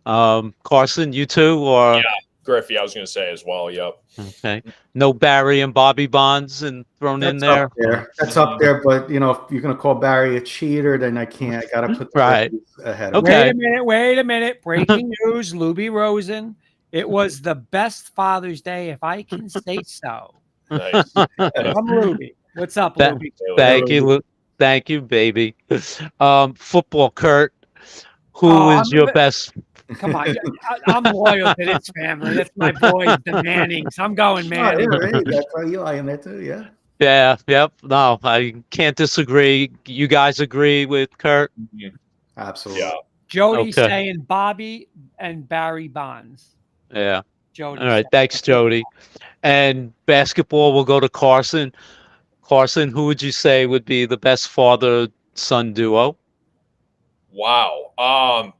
Carson, you too, or Yeah, Griffey, I was going to say as well. Yep. okay. No Barry and Bobby Bonds and thrown in there. Up there. That's up there, but you know, if you're going to call Barry a cheater, then I can't. I got to put the Right. ahead of Okay. Wait a minute. Breaking news, Luby Rosen. It was the best Father's Day, if I can say so. Nice. From Luby. What's up, Luby? Thank you, baby. Football, Kurt. Who is your best? Come on. I'm loyal to this family. That's my boys, the Mannings. I'm going Manning. Right. That's why Eli in there too, yeah. Yeah, yep. No, I can't disagree. You guys agree with Kurt? Absolutely. Yeah. Jody's saying Bobby and Barry Bonds. Yeah. Jody. All right. Thanks, Jody. And basketball will go to Carson. Carson, who would you say would be the best father-son duo? Wow.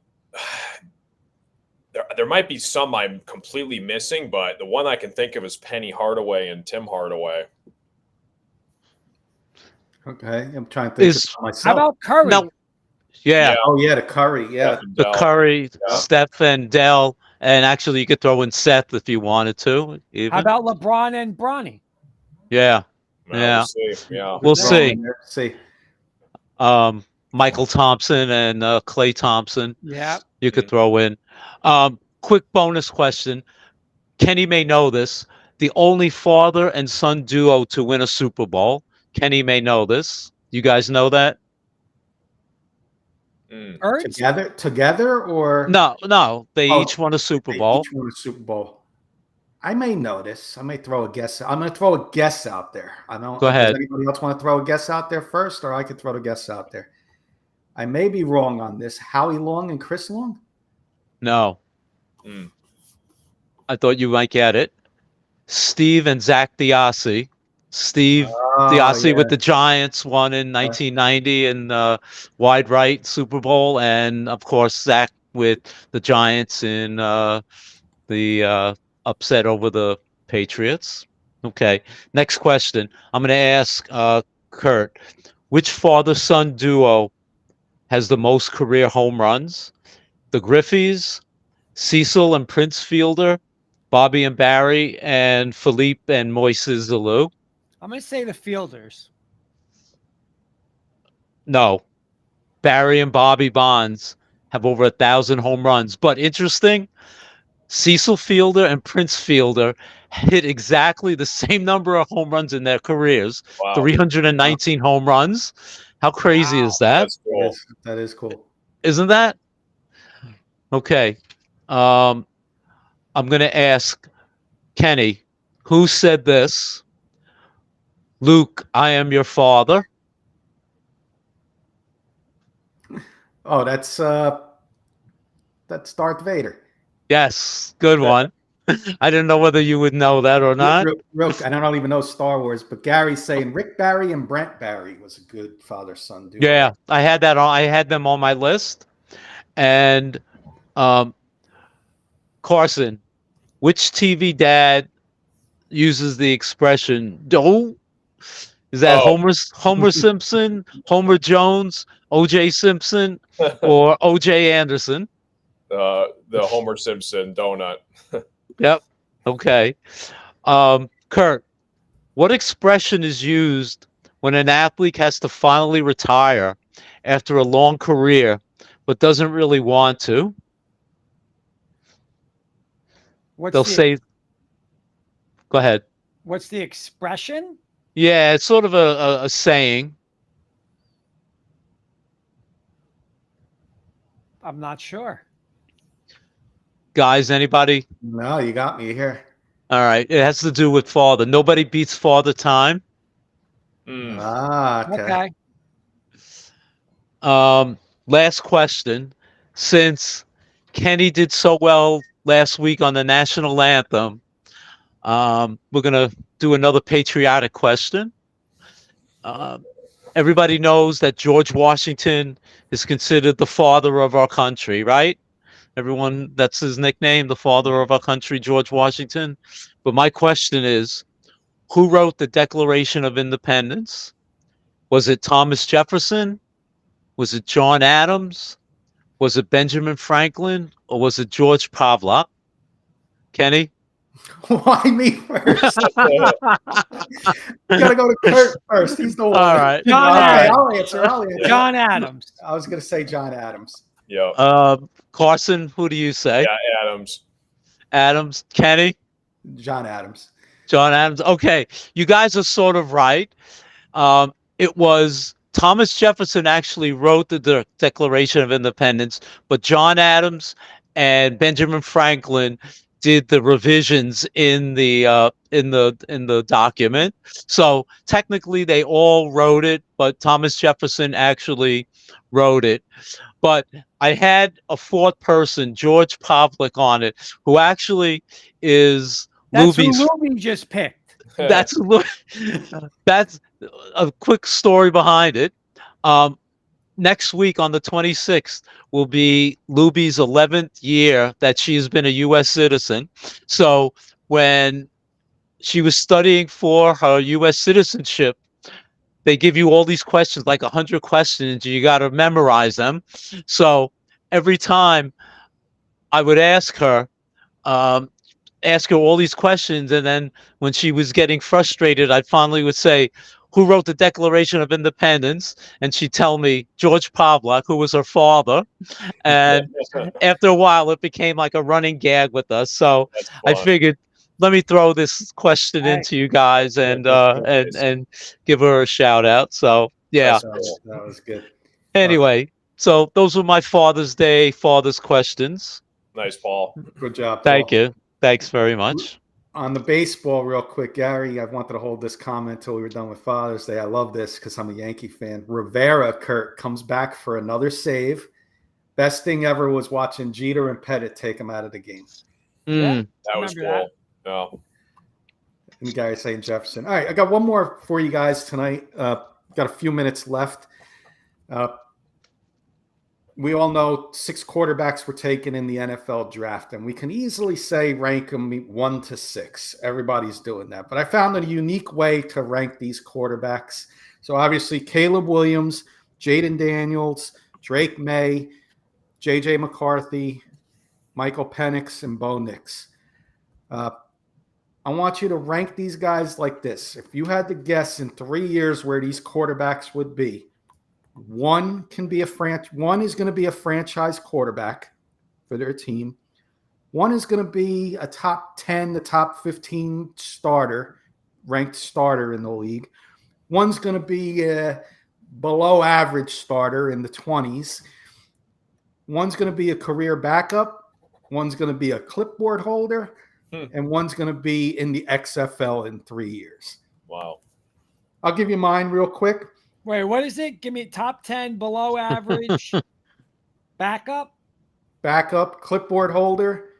There might be some I'm completely missing, but the one I can think of is Penny Hardaway and Tim Hardaway. Okay, I'm trying to think of myself. How about Curry? No. Yeah. Oh yeah, the Curry. Yeah, the Curry, Steph and Dell, and actually you could throw in Seth if you wanted to. Even. How about LeBron and Bronny? Yeah. We'll see. Yeah, we'll see. See. Michael Thompson and Clay Thompson. Yeah. You could throw in. Quick bonus question. Kenny may know this. The only father and son duo to win a Super Bowl. Kenny may know this. You guys know that? Together or no. They each won a Super Bowl. Each won a Super Bowl. I may know this. I may throw a guess. I'm going to throw a guess out there. I don't. Go ahead. Does anybody else want to throw a guess out there first, or I could throw the guess out there? I may be wrong on this. Howie Long and Chris Long? No. I thought you might get it. Steve and Zach Diassi. Steve Diassi with the Giants won in 1990 in wide right Super Bowl, and of course Zach with the Giants in the upset over the Patriots. Okay, next question. I'm going to ask Kurt, which father-son duo has the most career home runs? The Griffeys, Cecil and Prince Fielder, Bobby and Barry, and Philippe and Moises Alou? I'm going to say the Fielders. No. Barry and Bobby Bonds have over 1,000 home runs. But interesting, Cecil Fielder and Prince Fielder hit exactly the same number of home runs in their careers. Wow. 319 home runs. How crazy is that? That's cool. That is cool. Isn't that? Okay. I'm going to ask Kenny, who said this? Luke, I am your father. Oh, that's Darth Vader. Yes, good one. I didn't know whether you would know that or not. I don't even know Star Wars, but Gary's saying Rick Barry and Brent Barry was a good father-son duo. Yeah, I had that on. I had them on my list. And Carson, which TV dad uses the expression "Don't Is that Oh. Homer Simpson, Homer Jones, O.J. Simpson, or O.J. Anderson? The Homer Simpson donut. Yep. Okay. Kurt, what expression is used when an athlete has to finally retire after a long career but doesn't really want to? They'll say, go ahead. What's the expression? Yeah, it's sort of a saying. I'm not sure. Guys, anybody? No, you got me here. All right. It has to do with father. Nobody beats father time. Okay. Last question. Since Kenny did so well last week on the national anthem, we're going to do another patriotic question. Everybody knows that George Washington is considered the father of our country, right? Everyone, that's his nickname, the father of our country, George Washington. But my question is, who wrote the Declaration of Independence? Was it Thomas Jefferson? Was it John Adams? Was it Benjamin Franklin? Or was it George Pavlov? Kenny? Why me first? You gotta go to Kurt first. He's the one. All right. John Okay, Adams. I'll answer. John Adams. I was gonna say John Adams. Yeah. Carson, who do you say? Yeah, Adams. Adams. Kenny? John Adams. John Adams. Okay, you guys are sort of right. It was Thomas Jefferson actually wrote the Declaration of Independence, but John Adams and Benjamin Franklin did the revisions in the document. So technically, they all wrote it, but Thomas Jefferson actually wrote it. But I had a fourth person, George Pavlik, on it, who actually is That's who Luby's. Luby just picked. That's a quick story behind it. Next week on the 26th will be Luby's 11th year that she's been a U.S. citizen. So when she was studying for her U.S. citizenship, they give you all these questions, like 100 questions. You got to memorize them. So every time I would ask her all these questions, and then when she was getting frustrated, I finally would say, who wrote the Declaration of Independence? And she'd tell me George Pavlov, who was her father. And after a while, it became like a running gag with us. So I figured, let me throw this question into you guys and give her a shout out. So yeah, that was good. Anyway, so those were my Father's Day questions. Nice, Paul. Good job, Paul. Thank you. Thanks very much. On the baseball, real quick, Gary, I wanted to hold this comment until we were done with Father's Day. I love this because I'm a Yankee fan. Rivera, Kurt, comes back for another save. Best thing ever was watching Jeter and Pettit take him out of the game. Yeah, that was cool. Oh. And Gary saying Jefferson. All right, I got one more for you guys tonight. Got a few minutes left. We all know 6 quarterbacks were taken in the NFL draft, and we can easily say rank them 1 to 6. Everybody's doing that. But I found a unique way to rank these quarterbacks. So obviously Caleb Williams, Jaden Daniels, Drake May, J.J. McCarthy, Michael Penix, and Bo Nix. I want you to rank these guys like this. If you had to guess in 3 years where these quarterbacks would be, one is going to be a franchise quarterback for their team. One is going to be a top 10 to top 15 ranked starter in the league. One's going to be a below average starter in the 20s. One's going to be a career backup. One's going to be a clipboard holder. And one's going to be in the XFL in 3 years. Wow. I'll give you mine real quick. Wait, what is it? Give me top 10 below average backup, clipboard holder,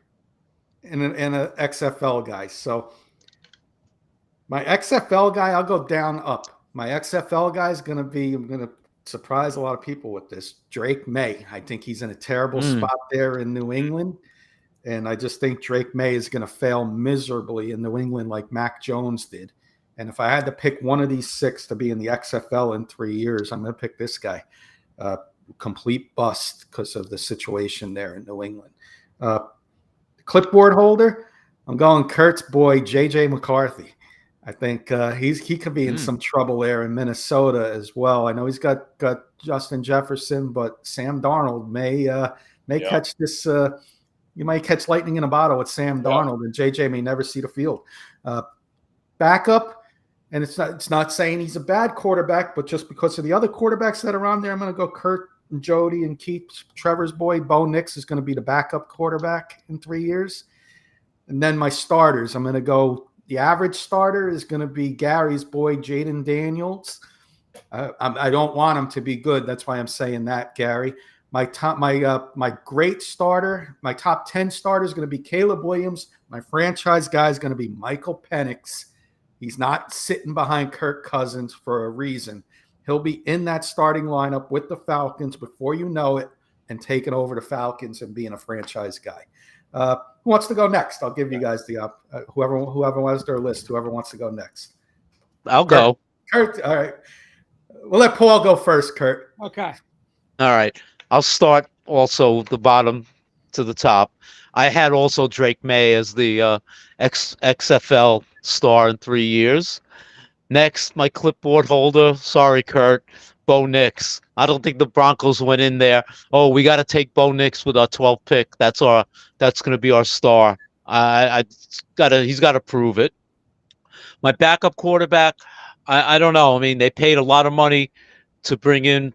and an XFL guy. So my XFL guy, I'll go down up. My XFL guy is I'm going to surprise a lot of people with this. Drake May. I think he's in a terrible spot there in New England. And I just think Drake May is going to fail miserably in New England like Mac Jones did. And if I had to pick one of these 6 to be in the XFL in 3 years, I'm going to pick this guy. Complete bust because of the situation there in New England. Clipboard holder, I'm going Kurt's boy, J.J. McCarthy. I think he could be in some trouble there in Minnesota as well. I know he's got Justin Jefferson, but Sam Darnold may catch this. You might catch lightning in a bottle with Sam Darnold, and JJ may never see the field. Backup, and it's not saying he's a bad quarterback, but just because of the other quarterbacks that are on there, I'm going to go Kurt and Jody and Keith. Trevor's boy, Bo Nix, is going to be the backup quarterback in 3 years. And then my starters, I'm going to go. The average starter is going to be Gary's boy, Jaden Daniels. I don't want him to be good. That's why I'm saying that, Gary. My great starter, my top 10 starter is going to be Caleb Williams. My franchise guy is going to be Michael Penix. He's not sitting behind Kirk Cousins for a reason. He'll be in that starting lineup with the Falcons before you know it, and taking over the Falcons and being a franchise guy. Who wants to go next? I'll give you guys the whoever wants their list. Whoever wants to go next. I'll go. Kurt, all right. We'll let Paul go first, Kurt. Okay. All right. I'll start also the bottom to the top. I had also Drake May as the XFL star in 3 years. Next, my clipboard holder. Sorry, Kurt. Bo Nix. I don't think the Broncos went in there. Oh, we got to take Bo Nix with our 12th pick. That's going to be our star. He's got to prove it. My backup quarterback. I don't know. I mean, they paid a lot of money to bring in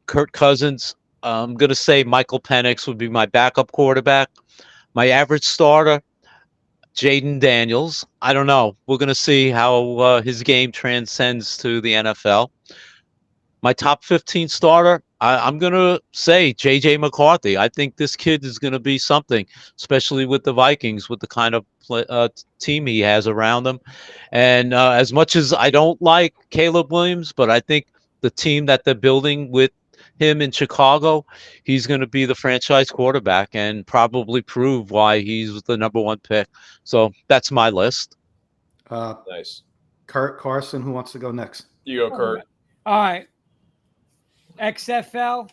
Kirk Cousins. I'm going to say Michael Penix would be my backup quarterback. My average starter, Jaden Daniels. I don't know. We're going to see how his game transcends to the NFL. My top 15 starter, I'm going to say J.J. McCarthy. I think this kid is going to be something, especially with the Vikings, with the kind of team he has around him. And as much as I don't like Caleb Williams, but I think the team that they're building with him in Chicago, he's going to be the franchise quarterback and probably prove why he's the number 1 pick. So that's my list. Nice. Kurt Carson, who wants to go next? You go, Kurt. All right. XFL.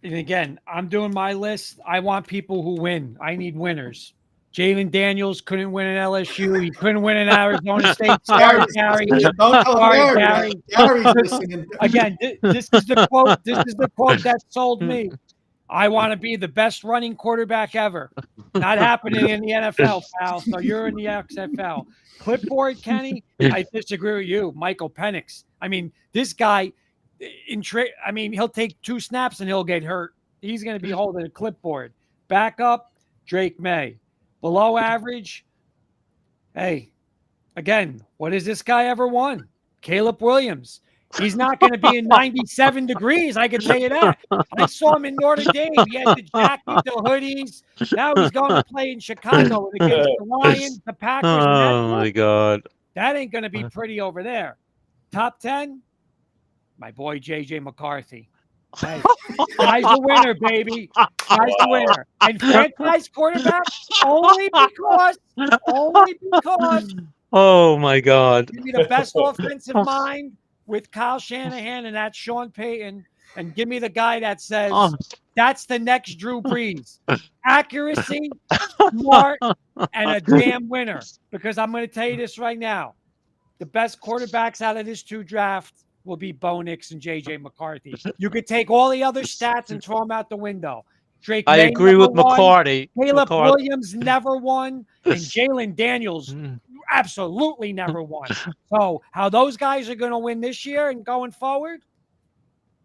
And again, I'm doing my list. I want people who win. I need winners. Jalen Daniels couldn't win at LSU. He couldn't win at Arizona State. Sorry, Gary. Sorry, Gary. Gary's listening. Again, this is the quote. This is the quote that sold me. I want to be the best running quarterback ever. Not happening in the NFL, pal. So you're in the XFL. Clipboard, Kenny. I disagree with you. Michael Penix. I mean, this guy. He'll take 2 snaps and he'll get hurt. He's going to be holding a clipboard. Backup, Drake May. Below average, hey, again, what has this guy ever won? Caleb Williams. He's not going to be in 97 degrees, I can tell you that. I saw him in Notre Dame. He had the jacket, the hoodies. Now he's going to play in Chicago against the Lions, the Packers. Oh, my God. That ain't going to be pretty over there. Top 10, my boy J.J. McCarthy. Hey, guy's the winner, baby. Guy's the winner. And franchise quarterback only because. Oh, my God. Give me the best offensive mind with Kyle Shanahan and that's Sean Payton. And give me the guy that says that's the next Drew Brees. Accuracy, smart, and a damn winner. Because I'm going to tell you this right now. The best quarterbacks out of this 2 drafts will be Bo Nix and J.J. McCarthy. You could take all the other stats and throw them out the window. Drake I May agree with won. McCarthy. Caleb Williams never won. And Jalen Daniels absolutely never won. So how those guys are going to win this year and going forward,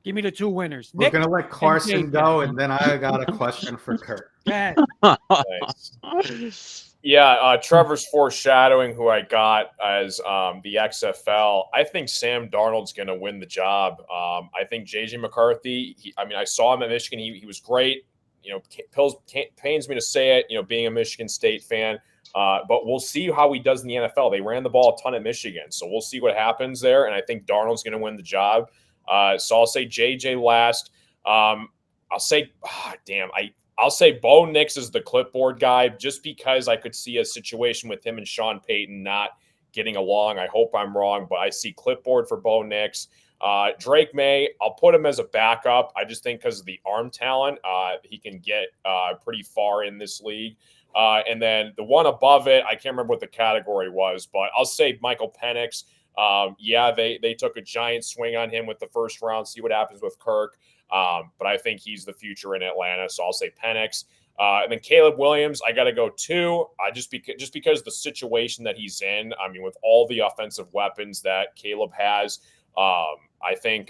give me the 2 winners. We're going to let Carson go, and then I got a question for Kurt. Nice. Yeah, Trevor's foreshadowing who I got as the XFL. I think Sam Darnold's going to win the job. I think J.J. McCarthy, I saw him at Michigan. He was great. Pains me to say it, being a Michigan State fan. But we'll see how he does in the NFL. They ran the ball a ton at Michigan. So we'll see what happens there. And I think Darnold's going to win the job. So I'll say J.J. last. I'll say Bo Nix is the clipboard guy just because I could see a situation with him and Sean Payton not getting along. I hope I'm wrong, but I see clipboard for Bo Nix. Drake May, I'll put him as a backup. I just think because of the arm talent, he can get pretty far in this league. And then the one above it, I can't remember what the category was, but I'll say Michael Penix. They took a giant swing on him with the first round. See what happens with Kirk. But I think he's the future in Atlanta, so I'll say Penix. And then Caleb Williams, I got to go 2. Just because the situation that he's in. I mean, with all the offensive weapons that Caleb has, I think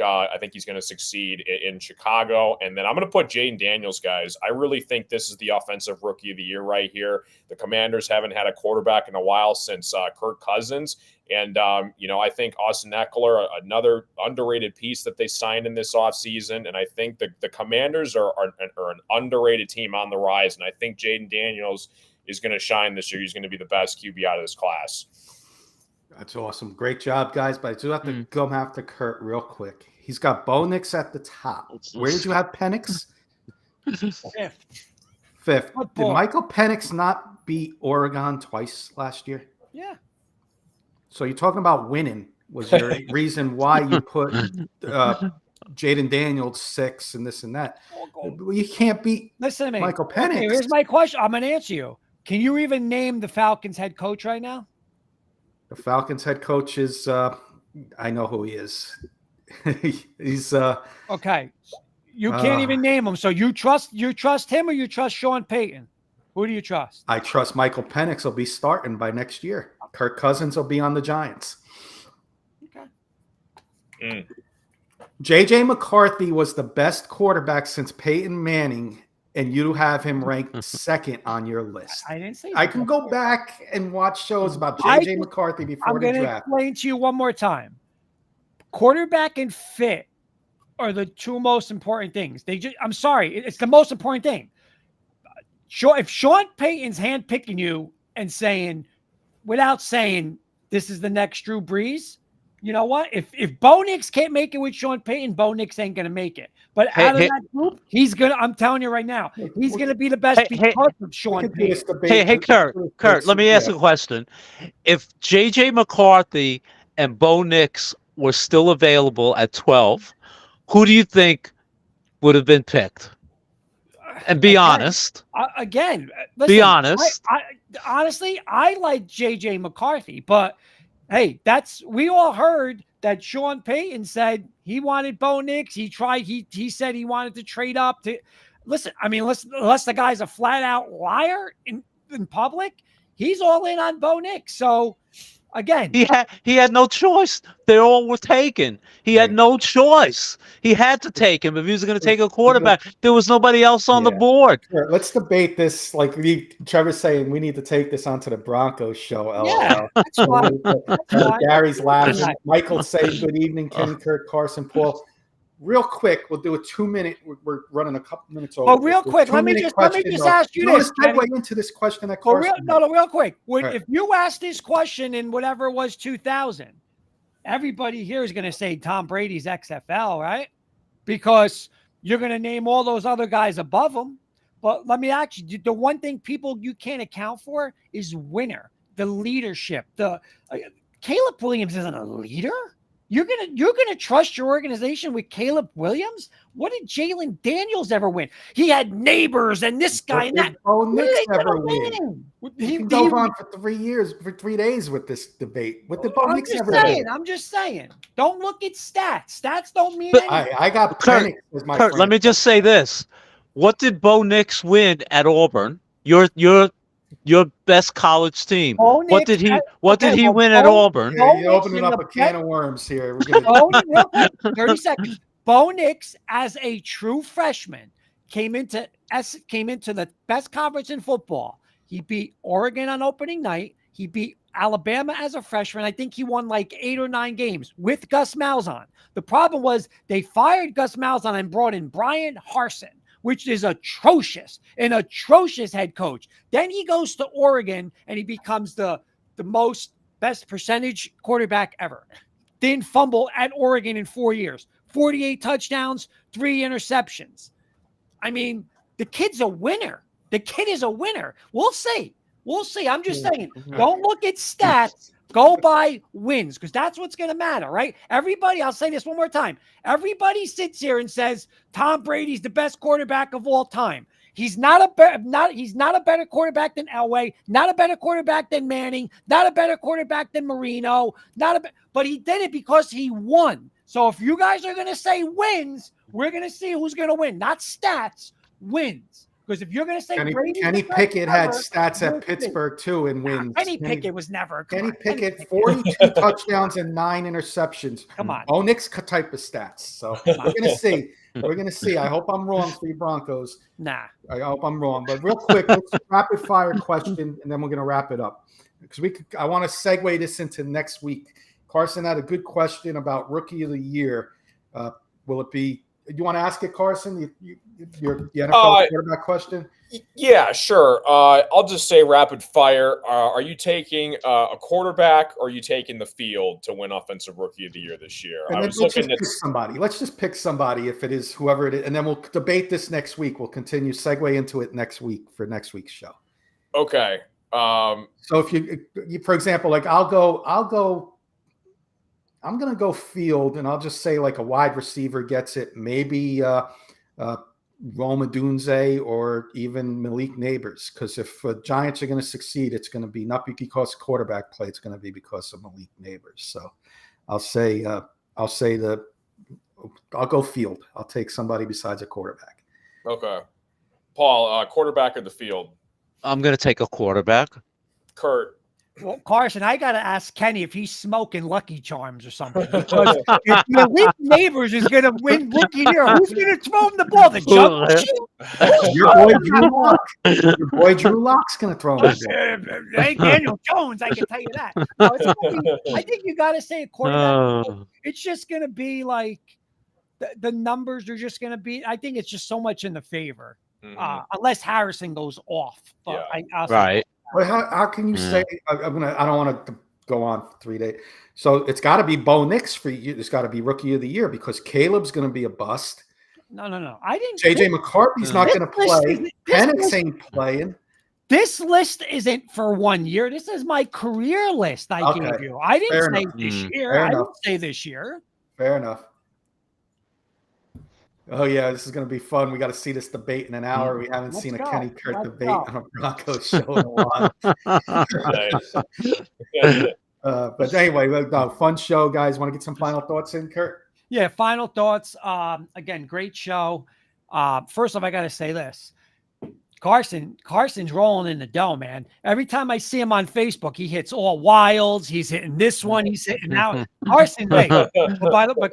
he's going to succeed in Chicago. And then I'm going to put Jaden Daniels, guys. I really think this is the offensive rookie of the year right here. The Commanders haven't had a quarterback in a while since Kirk Cousins. And, I think Austin Eckler, another underrated piece that they signed in this offseason. And I think the Commanders are an underrated team on the rise. And I think Jaden Daniels is going to shine this year. He's going to be the best QB out of this class. That's awesome. Great job, guys. But I do have to come after Kurt real quick. He's got Bo Nix at the top. Where did you have Penix? Fifth. Did Michael Penix not beat Oregon twice last year? Yeah. So you're talking about winning. Was there a reason why you put Jaden Daniels 6 and this and that? You can't beat Listen to me. Michael Penix. Okay, here's my question. I'm going to answer you. Can you even name the Falcons head coach right now? The Falcons head coach is I know who he is. He's okay. You can't even name him. So you trust him or you trust Sean Payton? Who do you trust? I trust Michael Penix will be starting by next year. Kirk Cousins will be on the Giants. Okay. JJ McCarthy was the best quarterback since Peyton Manning, and you have him ranked second on your list. I didn't say that. I can go back and watch shows about JJ McCarthy before the draft. I'm going to explain to you one more time. Quarterback and fit are the two most important things. I'm sorry, it's the most important thing. If Sean Payton's handpicking you and saying, without saying this is the next Drew Brees, you know what? If Bo Nix can't make it with Sean Payton, Bo Nix ain't gonna make it. But out of that group, he's gonna. I'm telling you right now, he's gonna be the best because of Sean Payton. Hey, Kurt, let me ask a question. If JJ McCarthy and Bo Nix were still available at 12, who do you think would have been picked? And be honest. Listen, be honest. Honestly, I like JJ McCarthy, but hey, we all heard that Sean Payton said he wanted Bo Nix. He said he wanted to trade up to listen. I mean, unless the guy's a flat out liar in public, he's all in on Bo Nix. So again, he had no choice. They all were taken. He had no choice. He had to take him if he was going to take a quarterback. There was nobody else on the board. Sure. Let's debate this. Like Trevor's saying, we need to take this onto the Broncos show. Yeah, that's why. Gary's laughing. Michael saying good evening. Kenny, Kurt, Carson, Paul. Real quick, we'll do a 2-minute. We're running a couple minutes over. Oh, real quick, let me just ask you this. Segue into this question that Carson. Real quick. If you ask this question in whatever it was 2000, everybody here is going to say Tom Brady's XFL, right? Because you're going to name all those other guys above him. But let me ask you, the one thing you can't account for is winner, the leadership. Caleb Williams isn't a leader. You're gonna trust your organization with Caleb Williams? What did Jalen Daniels ever win? He had neighbors and this guy and that. Oh, Nix ever win? He can go on for 3 days with this debate. What did Bo Nix ever win? I'm just saying. Don't look at stats. Stats don't mean anything. I got Penix as my Kurt, let me just say this. What did Bo Nix win at Auburn? Your best college team. What did he win at Auburn? You're opening up a can of worms here. 30 seconds. Bo Nix, as a true freshman, came into the best conference in football. He beat Oregon on opening night. He beat Alabama as a freshman. I think he won like 8 or 9 games with Gus Malzahn. The problem was they fired Gus Malzahn and brought in Brian Harsin, which is an atrocious head coach. Then he goes to Oregon and he becomes the most best percentage quarterback ever. Didn't fumble at Oregon in 4 years. 48 touchdowns, 3 interceptions. I mean, the kid's a winner. The kid is a winner. We'll see. I'm just saying, don't look at stats. Go by wins, because that's what's going to matter, right? Everybody, I'll say this one more time. Everybody sits here and says Tom Brady's the best quarterback of all time. He's not a better quarterback than Elway, not a better quarterback than Manning, not a better quarterback than Marino, but he did it because he won. So if you guys are going to say wins, we're going to see who's going to win, not stats, wins. Because if you're going to say Kenny Pickett had stats at Pittsburgh too and wins. Kenny Pickett was never. Kenny Pickett, 42 touchdowns and 9 interceptions. Come on. Bo Nix type of stats. So we're going to see. We're going to see. I hope I'm wrong for you Broncos. Nah. I hope I'm wrong. But real quick, let's rapid fire question, and then we're going to wrap it up. Because I want to segue this into next week. Carson had a good question about Rookie of the Year. Will it be? Do you want to ask it, Carson? Your NFL quarterback question? Yeah, sure. I'll just say rapid fire. Are you taking a quarterback, or are you taking the field to win Offensive Rookie of the Year this year? Let's just pick somebody. Let's just pick somebody if it is whoever it is, and then we'll debate this next week. We'll continue segue into it next week for next week's show. Okay. So if you for example, like I'm going to go field, and I'll just say like a wide receiver gets it. Maybe Rome Odunze or even Malik Neighbors. Because if Giants are going to succeed, it's going to be not because of quarterback play. It's going to be because of Malik Neighbors. So I'll go field. I'll take somebody besides a quarterback. Okay. Paul, quarterback of the field. I'm going to take a quarterback. Kurt. Well, Carson, I got to ask Kenny if he's smoking Lucky Charms or something. Because if Malik Neighbors is going to win Rookie Year, who's going to throw him the ball? The jump machine? Your boy Drew Lock. Your boy Drew Lock's going to throw him the ball. Hey, Daniel Jones, I can tell you that. No, I think you got to say a quarterback. It's just going to be like the numbers are just going to be. I think it's just so much in the favor, unless Harrison goes off. But yeah. Right. Well, how can you say I don't want to go on for 3 days. So it's got to be Bo Nix for you. It's got to be Rookie of the Year because Caleb's going to be a bust. No. I didn't. JJ McCarthy's not going to play. Penix ain't playing. This list isn't for 1 year. This is my career list I gave you. I didn't say this year. I didn't say this year. Fair enough. Oh, yeah, this is going to be fun. We got to see this debate in an hour. We haven't seen a Kenny Kurt debate on a Broncos show in a while. But anyway, fun show, guys. Want to get some final thoughts in, Kurt? Yeah, final thoughts. Again, great show. First off, I got to say this. Carson's rolling in the dough, man. Every time I see him on Facebook, he hits all wilds. He's hitting this one. He's hitting now. Carson, but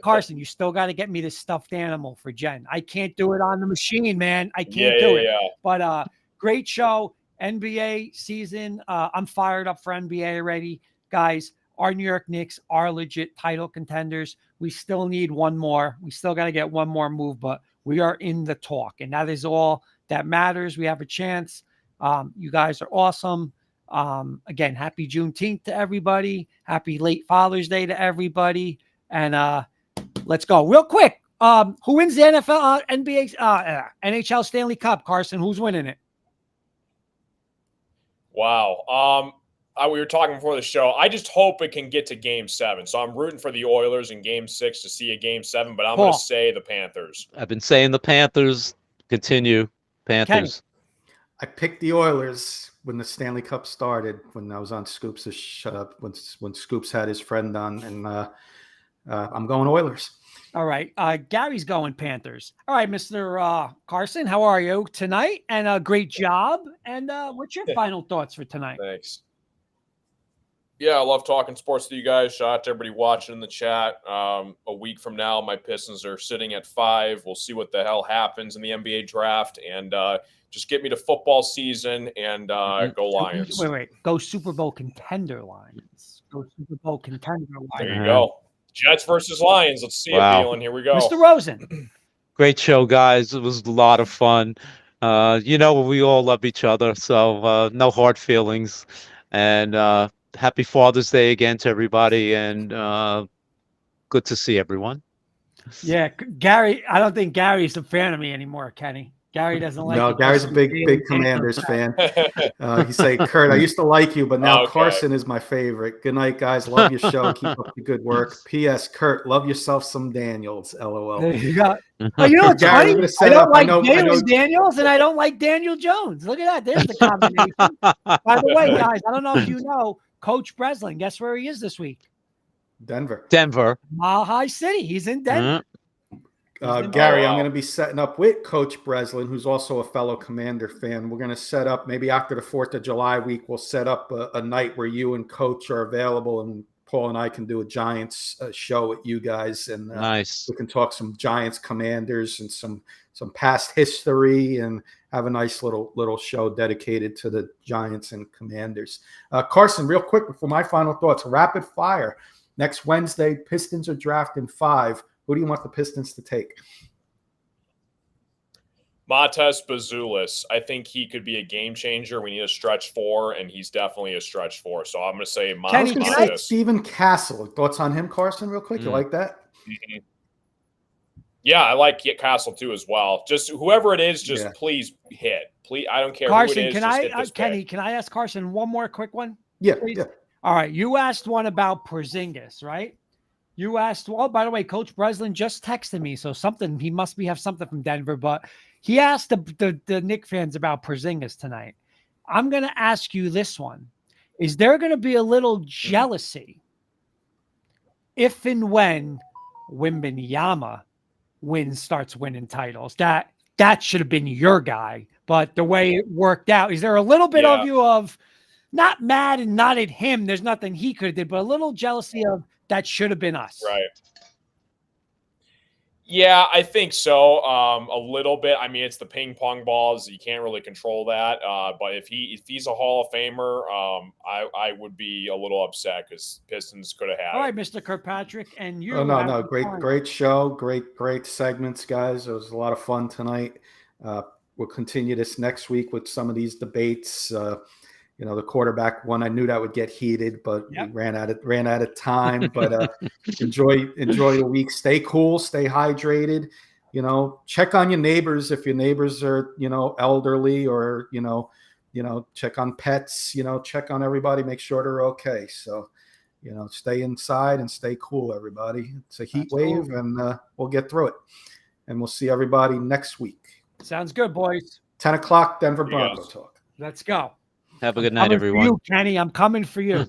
Carson, you still got to get me this stuffed animal for Jen. I can't do it on the machine, man. I can't do it. Yeah. But great show. NBA season. I'm fired up for NBA already. Guys, our New York Knicks are legit title contenders. We still need one more. We still got to get one more move, but we are in the talk, and that is all that matters. We have a chance. You guys are awesome. Again, happy Juneteenth to everybody. Happy late Father's Day to everybody. And let's go real quick. Who wins the NFL, NBA, NHL Stanley Cup? Carson, who's winning it? Wow. We were talking before the show. I just hope it can get to Game 7. So I'm rooting for the Oilers in Game 6 to see a Game 7, but I'm going to say the Panthers. I've been saying the Panthers. Continue. Panthers. Kenny. I picked the Oilers when the Stanley Cup started, when I was on Scoops' when Scoops had his friend on, and I'm going Oilers. All right. Gary's going Panthers. All right, Mr. Carson, how are you tonight? And great job. And what's your final thoughts for tonight? Thanks. Yeah, I love talking sports to you guys. Shout out to everybody watching in the chat. A week from now, my Pistons are sitting at 5. We'll see what the hell happens in the NBA draft. And just get me to football season and go Lions. Wait. Go Super Bowl contender Lions. Go Super Bowl contender Lions. There you go. Jets versus Lions. Let's see it, Dylan. Here we go. Mr. Rosen. Great show, guys. It was a lot of fun. We all love each other, so no hard feelings. And happy Father's Day again to everybody, and good to see everyone. Yeah, Gary. I don't think Gary's a fan of me anymore, Kenny. Gary doesn't like. No, Gary's a big Commanders fan. He say, Kurt, I used to like you, but now Carson is my favorite. Good night, guys. Love your show. Keep up the good work. P.S. Kurt, love yourself some Daniels. LOL. There you go. Oh, you know what's Gary, funny? I don't like Jalen Daniels, and I don't like Daniel Jones. Look at that. There's the combination. By the way, guys, I don't know if you know, Coach Breslin, guess where he is this week? Denver. Mile High City. He's in Denver. Gary, I'm going to be setting up with Coach Breslin, who's also a fellow Commander fan. We're going to set up, maybe after the 4th of July week, we'll set up a night where you and Coach are available, and Paul and I can do a Giants show with you guys. And nice. We can talk some Giants Commanders and some past history, and have a nice little show dedicated to the Giants and Commanders. Carson, real quick before my final thoughts, rapid fire. Next Wednesday, Pistons are drafting 5. Who do you want the Pistons to take? Matas Bazulis. I think he could be a game changer. We need a stretch 4, and he's definitely a stretch 4. So I'm going to say Matas. Stephen Castle. Thoughts on him, Carson, real quick? You like that? Mm-hmm. Yeah, I like Castle too as well. Just whoever it is, please hit. Please, I don't care Carson, who it is. Kenny, can I ask Carson one more quick one? Yeah, please? Yeah. All right. You asked one about Porzingis, right? You asked, well, by the way, Coach Breslin just texted me. So he must have something from Denver, but he asked the Knick fans about Porzingis tonight. I'm going to ask you this one. Is there going to be a little jealousy if and when Wembanyama starts winning titles? That should have been your guy, but the way it worked out, is there a little bit of you of not mad and not at him? There's nothing he could have did, but a little jealousy of, that should have been us. Right. Yeah, I think so. A little bit. I mean, it's the ping pong balls. You can't really control that. But if he's a Hall of Famer, I would be a little upset because Pistons could have had. All right, Mr. Kirkpatrick, and you. Oh, no. Great show. Great segments, guys. It was a lot of fun tonight. We'll continue this next week with some of these debates. The quarterback one, I knew that would get heated, but we ran out of time. But enjoy the week. Stay cool, stay hydrated. Check on your neighbors if your neighbors are elderly, or check on pets. Check on everybody, make sure they're okay. So stay inside and stay cool, everybody. It's a heat wave, and we'll get through it. And we'll see everybody next week. Sounds good, boys. 10 o'clock, Denver Bronco Talk. Let's go. Have a good night, everyone. For you, Kenny. I'm coming for you.